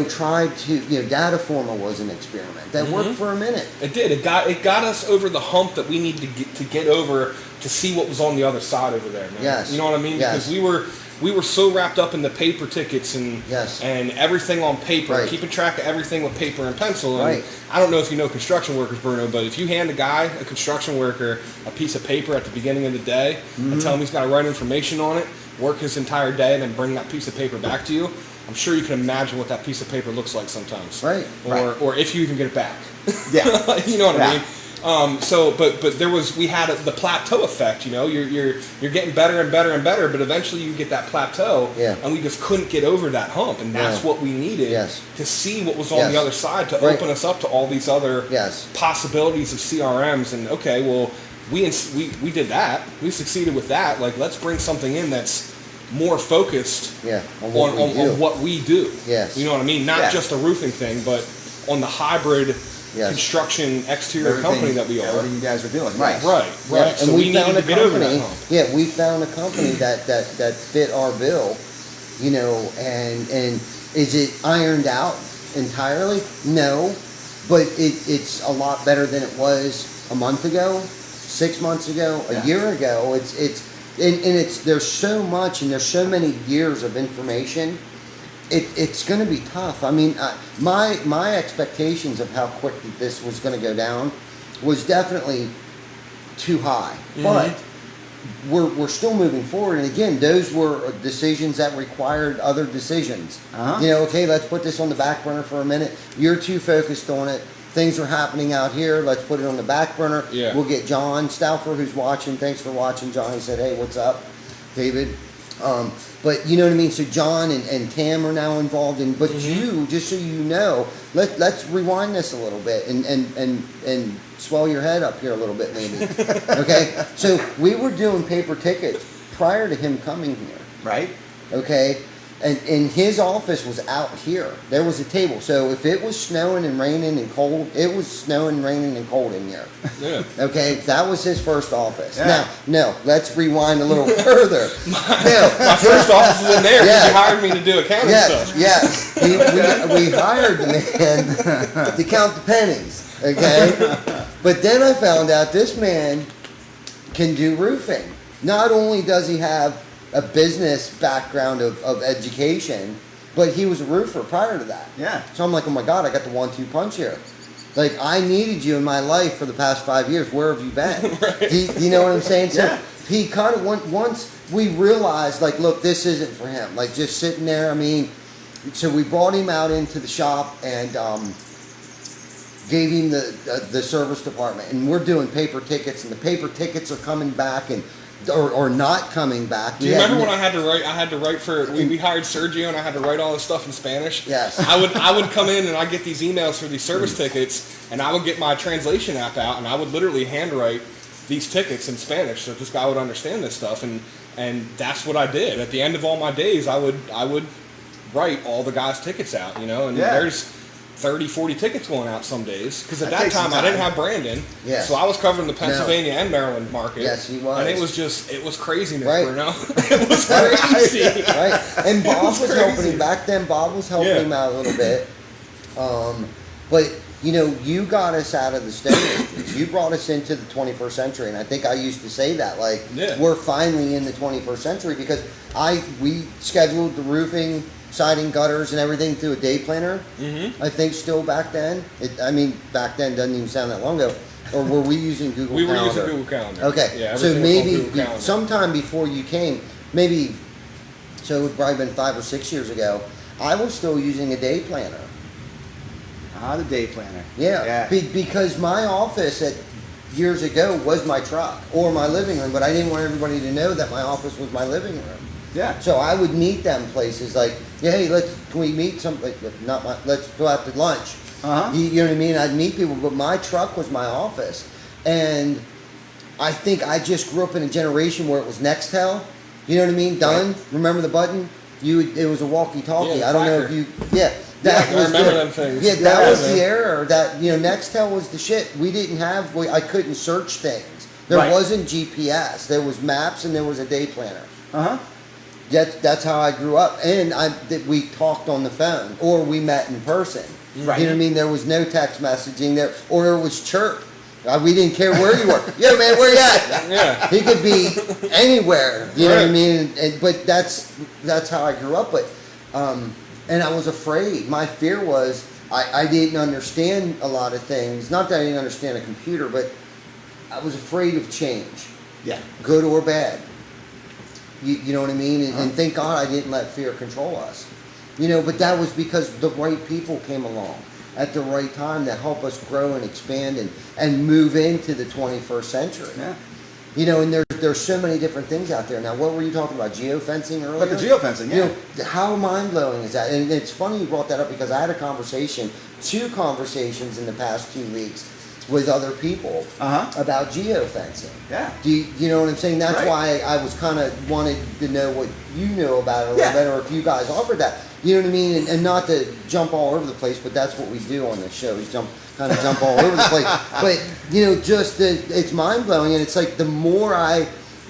Speaker 4: tried to, data former was an experiment that worked for a minute.
Speaker 3: It did. It got us over the hump that we need to get over to see what was on the other side over there, man.
Speaker 4: Yes.
Speaker 3: You know what I mean?
Speaker 4: Yes.
Speaker 3: Because we were so wrapped up in the paper tickets and everything on paper, keeping track of everything with paper and pencil. And I don't know if you know construction workers, Bruno, but if you hand a construction worker, a piece of paper at the beginning of the day and tell him he's got to write information on it, work his entire day, and then bring that piece of paper back to you, I'm sure you can imagine what that piece of paper looks like sometimes.
Speaker 4: Right.
Speaker 3: Or if you even get it back.
Speaker 5: Yeah.
Speaker 3: You know what I mean? But we had the plateau effect. You're getting better and better and better, but eventually you get that plateau, and we just couldn't get over that hump, and that's what we needed to see what was on the other side, to open us up to all these other possibilities of CRMs. And okay, well, we did that. We succeeded with that. Like, let's bring something in that's more focused on what we do.
Speaker 4: Yes.
Speaker 3: You know what I mean? Not just a roofing thing, but on the hybrid construction exterior company that we are.
Speaker 5: Everything you guys are doing.
Speaker 3: Right.
Speaker 4: Yeah,
Speaker 3: So
Speaker 4: and
Speaker 3: we needed to get over that hump.
Speaker 4: Yeah, we found a company that fit our bill, and is it ironed out entirely? No, but it's a lot better than it was a month ago, 6 months ago, a year ago. There's so much and there's so many years of information. It's going to be tough. I mean, my expectations of how quick this was going to go down was definitely too high. But we're still moving forward. And again, those were decisions that required other decisions. Okay, let's put this on the back burner for a minute. You're too focused on it. Things are happening out here. Let's put it on the back burner.
Speaker 3: Yeah.
Speaker 4: We'll get John Stauffer, who's watching. Thanks for watching, John. He said, hey, what's up, David? But you know what I mean? So John and Tam are now involved in, but you, just so you know, let's rewind this a little bit and swell your head up here a little bit maybe. Okay? So we were doing paper tickets prior to him coming here.
Speaker 5: Right.
Speaker 4: Okay? And his office was out here. There was a table. So if it was snowing and raining and cold, it was snowing, raining, and cold in here.
Speaker 3: Yeah.
Speaker 4: Okay? That was his first office.
Speaker 5: Yeah.
Speaker 4: Now, let's rewind a little further.
Speaker 3: My first office is in there because you hired me to do accounting stuff.
Speaker 4: Yes. We hired the man to count the pennies. Okay? But then I found out this man can do roofing. Not only does he have a business background of education, but he was a roofer prior to that.
Speaker 5: Yeah.
Speaker 4: So I'm like, oh my God, I got the 1-2 punch here. Like, I needed you in my life for the past 5 years. Where have you been? Do you know what I'm saying? So he kind of went, once we realized, like, look, this isn't for him. Like, just sitting there, I mean, so we brought him out into the shop, and gave him the service department, and we're doing paper tickets, and the paper tickets are coming back and or not coming back.
Speaker 3: Do you remember when I had to write? I had to write for. We hired Sergio, and I had to write all this stuff in Spanish.
Speaker 4: Yes.
Speaker 3: I would come in and I get these emails for these service tickets, and I would get my translation app out, and I would literally handwrite these tickets in Spanish so this guy would understand this stuff, and that's what I did. At the end of all my days, I would write all the guys' tickets out, and there's 30, 40 tickets going out some days. Because at that time, I didn't have Brandon.
Speaker 4: Yes.
Speaker 3: So I was covering the Pennsylvania and Maryland market.
Speaker 4: Yes, he was.
Speaker 3: And it was craziness,
Speaker 4: right.
Speaker 3: Bruno. It was crazy.
Speaker 4: Right. And Bob was helping him. Back then, Bob was helping him out a little bit. But, you got us out of the Stone Ages. You brought us into the 21st century. And I think I used to say that. We're finally in the 21st century because we scheduled the roofing, siding, gutters, and everything through a day planner. Mm-hmm. I think still back then. Back then doesn't even sound that long ago. Or were we using Google Calendar?
Speaker 3: We were using Google Calendar.
Speaker 4: Okay.
Speaker 3: Yeah,
Speaker 4: so maybe sometime before you came, so it would probably been 5 or 6 years ago, I was still using a day planner.
Speaker 5: The day planner.
Speaker 4: Yeah. Because my office years ago was my truck or my living room, but I didn't want everybody to know that my office was my living room.
Speaker 5: Yeah.
Speaker 4: So I would meet them places like, hey, can we meet let's go out to lunch.
Speaker 5: Uh-huh.
Speaker 4: You know what I mean? I'd meet people, but my truck was my office. And I think I just grew up in a generation where it was Nextel. You know what I mean? Done. Right. Remember the button? It was a walkie-talkie.
Speaker 3: Yeah,
Speaker 4: I don't know if you,
Speaker 3: I remember them things.
Speaker 4: Yeah, that was the era. That Nextel was the shit. We didn't have. I couldn't search things. There wasn't GPS. There was maps and there was a day planner.
Speaker 5: Uh huh.
Speaker 4: That's how I grew up, and we talked on the phone or we met in person.
Speaker 5: Right.
Speaker 4: You know what I mean? There was no text messaging there, or it was chirp. We didn't care where you were. Yo, man, where you at?
Speaker 3: Yeah.
Speaker 4: He could be anywhere. You know what I mean? But that's how I grew up. But and I was afraid. My fear was I didn't understand a lot of things. Not that I didn't understand a computer, but I was afraid of change.
Speaker 5: Yeah.
Speaker 4: Good or bad. You know what I mean? And thank God I didn't let fear control us. But that was because the right people came along at the right time to help us grow and expand and move into the 21st century.
Speaker 5: Yeah.
Speaker 4: And there's so many different things out there. Now, what were you talking about? Geofencing earlier?
Speaker 5: But the geofencing, yeah.
Speaker 4: How mind-blowing is that? And it's funny you brought that up because I had two conversations in the past 2 weeks with other people about geofencing.
Speaker 5: Yeah.
Speaker 4: Do you know what I'm saying? That's why I was kind of wanted to know what you knew about it a little bit, or if you guys offered that. You know what I mean? And not to jump all over the place, but that's what we do on this show. We jump all over the place. But it's mind blowing, and it's like the more I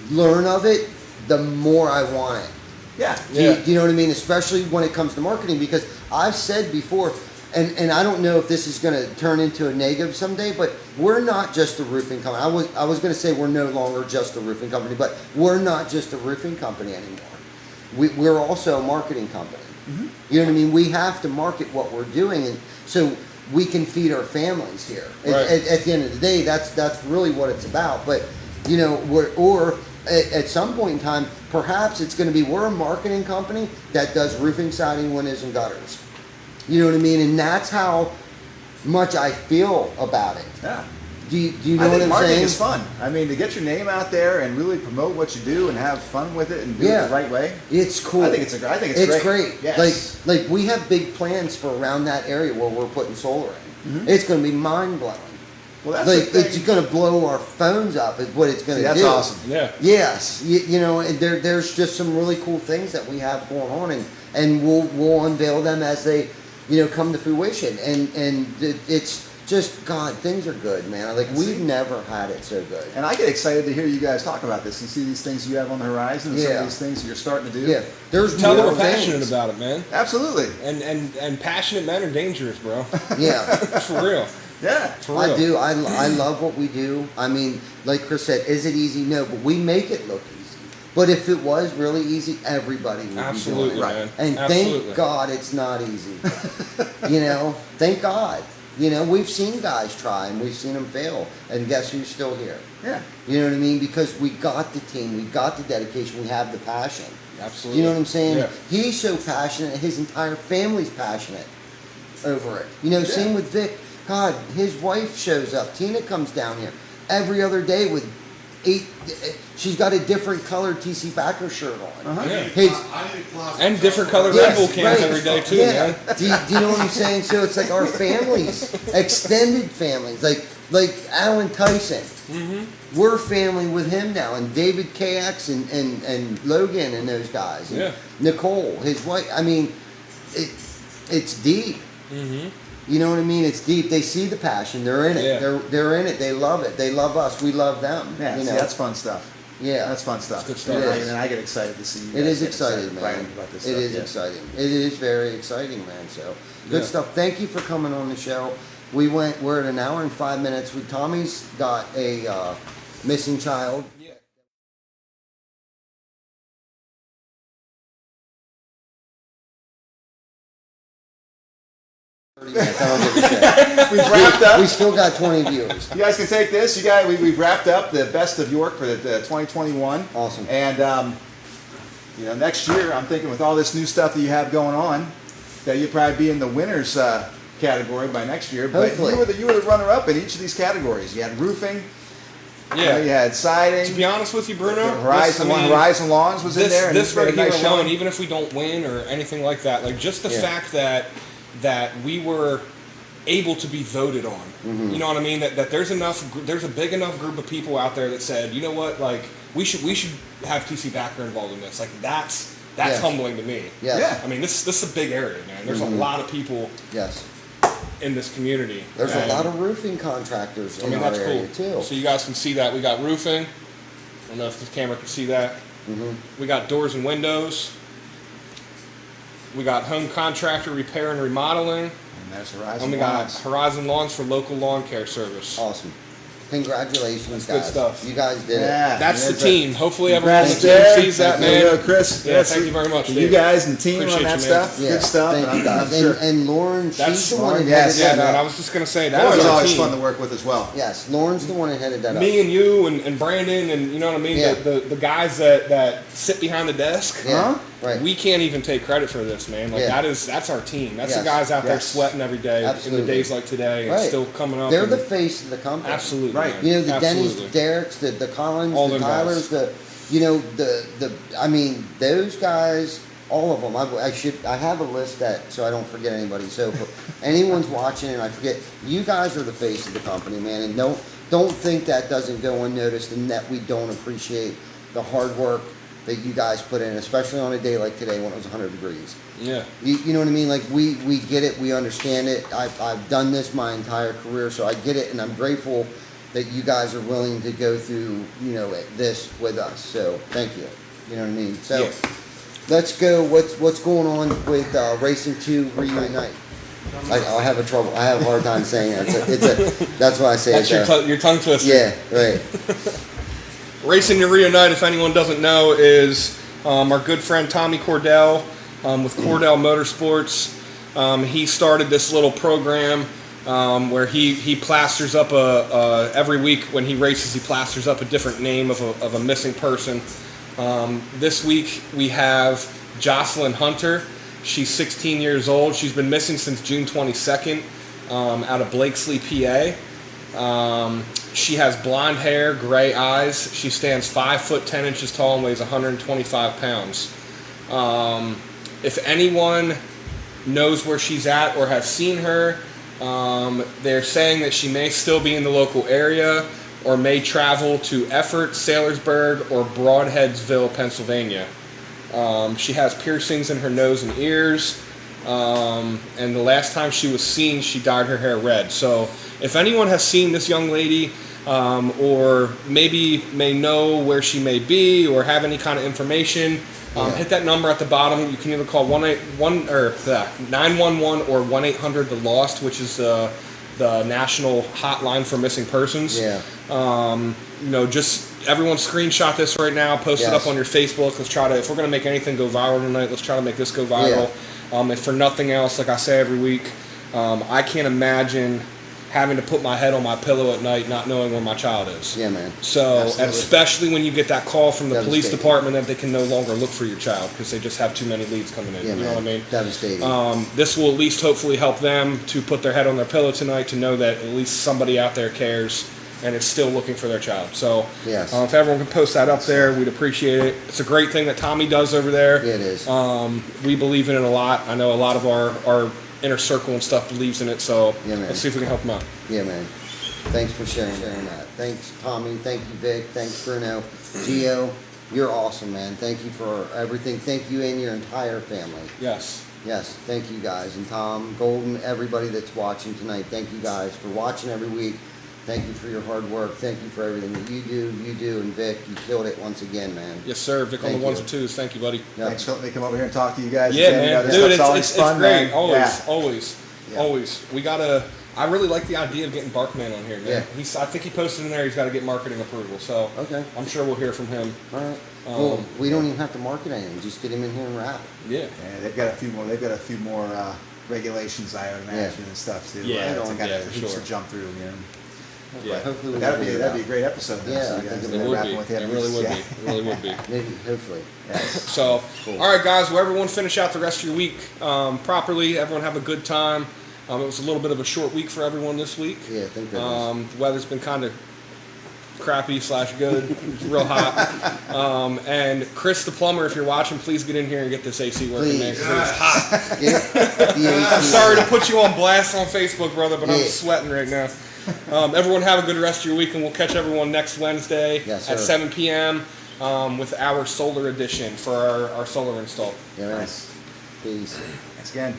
Speaker 4: learn of it, the more I want it.
Speaker 5: Yeah.
Speaker 4: Do you know what I mean? Especially when it comes to marketing, because I've said before. And I don't know if this is going to turn into a negative someday, but we're not just a roofing company. I was going to say we're no longer just a roofing company, but we're not just a roofing company anymore. We're also a marketing company. Mm-hmm. You know what I mean? We have to market what we're doing, and so we can feed our families here. Right. At the end of the day, that's really what it's about. But at some point in time, perhaps it's going to be we're a marketing company that does roofing, siding, windows, and gutters. You know what I mean? And that's how much I feel about it.
Speaker 5: Yeah.
Speaker 4: Do you know what I'm saying?
Speaker 5: Marketing is fun. I mean, to get your name out there and really promote what you do and have fun with it and do it the right way.
Speaker 4: It's cool.
Speaker 5: I think it's great. It's
Speaker 4: great.
Speaker 5: Yes.
Speaker 4: Like we have big plans for around that area where we're putting solar in. Mm-hmm. It's going to be mind blowing.
Speaker 5: Well, that's
Speaker 4: it's going to blow our phones up. Is what it's going to do.
Speaker 5: That's awesome.
Speaker 3: Yeah.
Speaker 4: Yes. And there's just some really cool things that we have going on, and we'll unveil them as they come to fruition, and it's just, God, things are good, man. Like, we've never had it so good.
Speaker 5: And I get excited to hear you guys talk about this and see these things you have on the horizon and some of these things you're starting to do.
Speaker 4: Yeah, there's
Speaker 3: Tell them
Speaker 4: more
Speaker 3: we're passionate about it, man.
Speaker 5: Absolutely.
Speaker 3: And passionate men are dangerous, bro.
Speaker 4: Yeah.
Speaker 3: For real.
Speaker 5: Yeah.
Speaker 3: For real.
Speaker 4: I do. I love what we do. I mean, like Chris said, is it easy? No, but we make it look easy. But if it was really easy, everybody would be doing it.
Speaker 3: Man.
Speaker 4: And thank God it's not easy. Thank God. We've seen guys try and we've seen them fail. And guess who's still here?
Speaker 5: Yeah.
Speaker 4: You know what I mean? Because we got the team, we got the dedication, we have the passion.
Speaker 3: Absolutely.
Speaker 4: You know what I'm saying?
Speaker 3: Yeah.
Speaker 4: He's so passionate, his entire family's passionate over it. Same with Vic. God, his wife shows up. Tina comes down here every other day with 8. She's got a different colored TC Backer shirt on.
Speaker 3: Yeah.
Speaker 2: And
Speaker 3: different colored Red Bull cans every day too, man.
Speaker 4: Do you know what I'm saying? So it's like our families, extended families, like Alan Tyson. Mm-hmm. We're family with him now, and David KX and Logan and those guys. And Nicole, his wife. I mean, it's deep. Mm-hmm. You know what I mean? It's deep. They see the passion. They're in it. Yeah. They're in it. They love it. They love us. We love them.
Speaker 5: Yeah,
Speaker 4: you know?
Speaker 5: that's fun stuff.
Speaker 4: Yeah,
Speaker 5: that's fun stuff.
Speaker 3: Good stuff.
Speaker 5: And I get excited to see you.
Speaker 4: It is exciting, man.
Speaker 5: About this
Speaker 4: it
Speaker 5: stuff.
Speaker 4: is exciting. It is very exciting, man. So good stuff. Thank you for coming on the show. We're at an hour and 5 minutes. Tommy's got a missing child. We've
Speaker 5: wrapped up.
Speaker 4: We still got 20 viewers.
Speaker 5: You guys can take this. We've wrapped up the Best of York for the 2021.
Speaker 4: Awesome.
Speaker 5: And next year I'm thinking with all this new stuff that you have going on, that you'll probably be in the winners category by next year. But
Speaker 4: hopefully.
Speaker 5: you were the runner-up in each of these categories. You had roofing.
Speaker 3: Yeah.
Speaker 5: You had siding.
Speaker 3: To be honest with you, Bruno,
Speaker 5: Horizon Lawns was in there. And
Speaker 3: this right here
Speaker 5: nice
Speaker 3: alone, even if we don't win or anything like that, like just the fact that we were able to be voted on. Mm-hmm. You know what I mean? That there's a big enough group of people out there that said, you know what, like we should have TC Backer involved in this. Like that's humbling to me.
Speaker 4: Yes.
Speaker 5: Yeah.
Speaker 3: I mean, this is a big area, man. There's a lot of people.
Speaker 4: Yes.
Speaker 3: In this community.
Speaker 4: There's a lot of roofing contractors in our area too.
Speaker 3: So you guys can see that. We got roofing. I don't know if this camera can see that. Mm-hmm. We got doors and windows. We got home contractor repair and remodeling.
Speaker 5: And that's Horizon
Speaker 3: And we got Horizon Lawns for local lawn care service.
Speaker 4: Awesome. Congratulations,
Speaker 3: That's
Speaker 4: guys.
Speaker 3: good stuff.
Speaker 4: You guys did it.
Speaker 3: That's the team. Hopefully everyone on the team sees that, man.
Speaker 5: Chris.
Speaker 3: Yeah, thank you very much,
Speaker 5: You
Speaker 3: David.
Speaker 5: guys and the team
Speaker 3: Appreciate
Speaker 5: on that
Speaker 3: you,
Speaker 5: stuff.
Speaker 4: Yeah,
Speaker 5: Good stuff.
Speaker 4: thank you guys. And Lauren, she's the one that headed
Speaker 3: Yeah,
Speaker 4: that
Speaker 3: man, I
Speaker 4: up.
Speaker 3: was just going to say, that
Speaker 5: Lauren's
Speaker 3: was our
Speaker 5: always
Speaker 3: team.
Speaker 5: fun to work with as well.
Speaker 4: Yes, Lauren's the one that headed that up.
Speaker 3: Me and you and Brandon and, you know what I mean,
Speaker 4: Yeah.
Speaker 3: the guys that sit behind the desk.
Speaker 4: Yeah, right.
Speaker 3: We can't even take credit for this, man. Like that's our team. That's the guys out there sweating every day in the days like today and still coming up.
Speaker 4: They're the face of the company.
Speaker 3: Absolutely.
Speaker 5: Right.
Speaker 3: Man.
Speaker 4: You know, the
Speaker 3: Absolutely.
Speaker 4: Denny's, Derek's, the Collins,
Speaker 3: All
Speaker 4: the
Speaker 3: them
Speaker 4: Tylers,
Speaker 3: guys.
Speaker 4: I mean, those guys, all of them. I have a list so I don't forget anybody. So if anyone's watching and I forget, you guys are the face of the company, man. And don't think that doesn't go unnoticed and that we don't appreciate the hard work that you guys put in, especially on a day like today when it was 100 degrees.
Speaker 3: Yeah.
Speaker 4: You know what I mean? Like we get it, we understand it. I've done this my entire career, so I get it, and I'm grateful that you guys are willing to go through, this with us. So thank you. You know what I mean? So let's go. What's going on with Racing 2 Reunite? I have a hard time saying that. That's why I say
Speaker 3: that's your tongue twister.
Speaker 4: Yeah, right.
Speaker 3: Racing to Reunite, if anyone doesn't know, is our good friend Tommy Cordell with Cordell Motorsports. He started this little program where he plasters up every week when he races, he plasters up a different name of a missing person. This week we have Jocelyn Hunter. She's 16 years old. She's been missing since June 22nd out of Blakesley, PA. She has blonde hair, gray eyes. She stands 5 foot 10 inches tall and weighs 125 pounds. If anyone knows where she's at or has seen her, they're saying that she may still be in the local area or may travel to Effort, Saylorsburg, or Broadheadsville, Pennsylvania. She has piercings in her nose and ears. And the last time she was seen, she dyed her hair red. So if anyone has seen this young lady or maybe may know where she may be or have any kind of information, hit that number at the bottom. You can either call 911 or 1-800-THE-LOST, which is the national hotline for missing persons. Yeah. Just everyone screenshot this right now, post it up on your Facebook. Let's try to, if we're going to make anything go viral tonight, let's try to make this go viral. If for nothing else, like I say every week, I can't imagine having to put my head on my pillow at night not knowing where my child is.
Speaker 4: Yeah, man.
Speaker 3: So,
Speaker 4: Absolutely.
Speaker 3: and especially when you get that call from the police
Speaker 4: Devastating.
Speaker 3: department that they can no longer look for your child because they just have too many leads coming in.
Speaker 4: Yeah,
Speaker 3: you know
Speaker 4: man.
Speaker 3: what I mean?
Speaker 4: Devastating.
Speaker 3: This will at least hopefully help them to put their head on their pillow tonight to know that at least somebody out there cares and is still looking for their child. So
Speaker 4: Yes.
Speaker 3: if everyone can post that up there, we'd appreciate it. It's a great thing that Tommy does over there.
Speaker 4: Yeah, it is.
Speaker 3: We believe in it a lot. I know a lot of our inner circle and stuff believes in it, so
Speaker 4: Yeah, man.
Speaker 3: let's see if we can help them out.
Speaker 4: Yeah, man. Thanks for sharing that. Thanks, Tommy. Thank you, Vic. Thanks, Bruno. Gio, you're awesome, man. Thank you for everything. Thank you and your entire family.
Speaker 3: Yes.
Speaker 4: Yes, thank you guys. And Tom, Golden, everybody that's watching tonight, thank you guys for watching every week. Thank you for your hard work. Thank you for everything that you do. And Vic, you killed it once again, man.
Speaker 3: Yes, sir. Vic on the
Speaker 4: Thank
Speaker 3: ones
Speaker 4: you.
Speaker 3: and twos. Thank you, buddy.
Speaker 4: Yep.
Speaker 5: Thanks for letting me come over here and talk to you guys.
Speaker 3: Yeah,
Speaker 5: again. You know,
Speaker 3: man.
Speaker 5: this
Speaker 3: Dude,
Speaker 5: stuff's always
Speaker 3: it's
Speaker 5: fun,
Speaker 3: great.
Speaker 5: man.
Speaker 3: Always,
Speaker 5: Yeah.
Speaker 3: always,
Speaker 4: Yeah.
Speaker 3: always. We gotta. I really like the idea of getting Barkman on here, man.
Speaker 4: Yeah.
Speaker 3: I think he posted in there. He's got to get marketing approval, so
Speaker 4: Okay.
Speaker 3: I'm sure we'll hear from him.
Speaker 4: All right. Well, we don't even have to market anything. Just get him in here and rap.
Speaker 3: Yeah.
Speaker 5: Yeah, they've got a few more. They've got a few more regulations, I would imagine, and stuff too.
Speaker 3: Yeah,
Speaker 5: it's got
Speaker 3: yeah, for
Speaker 5: hoops
Speaker 3: sure.
Speaker 5: to jump through. You know.
Speaker 3: Yeah.
Speaker 4: Hopefully
Speaker 5: But
Speaker 4: we'll
Speaker 5: that'd be
Speaker 4: figure it
Speaker 5: a great episode. Then,
Speaker 4: Yeah,
Speaker 5: so
Speaker 4: I
Speaker 5: you
Speaker 4: think
Speaker 5: guys
Speaker 4: it
Speaker 5: are
Speaker 3: It
Speaker 5: gonna
Speaker 3: would
Speaker 5: wrap
Speaker 3: be.
Speaker 5: with
Speaker 3: It really would be. It really would be.
Speaker 4: out. Maybe, hopefully.
Speaker 3: So,
Speaker 4: Cool.
Speaker 3: all right, guys. Well, everyone finish out the rest of your week properly. Everyone have a good time. It was a little bit of a short week for everyone this week.
Speaker 4: Yeah, thank goodness.
Speaker 3: The weather's been kind of crappy / good. It's real hot. And Chris the plumber, if you're watching, please get in here and get this AC working, man,
Speaker 4: Please.
Speaker 3: because it's hot.
Speaker 4: Get the AC.
Speaker 3: I'm sorry to put you on blast on Facebook, brother, but I'm
Speaker 4: Yeah.
Speaker 3: sweating right now. Everyone have a good rest of your week, and we'll catch everyone next Wednesday
Speaker 4: Yes,
Speaker 3: at
Speaker 4: sir.
Speaker 3: 7 p.m. With our solar edition for our solar install.
Speaker 4: Yeah, man.
Speaker 5: Nice.
Speaker 4: Peace.
Speaker 5: Thanks again.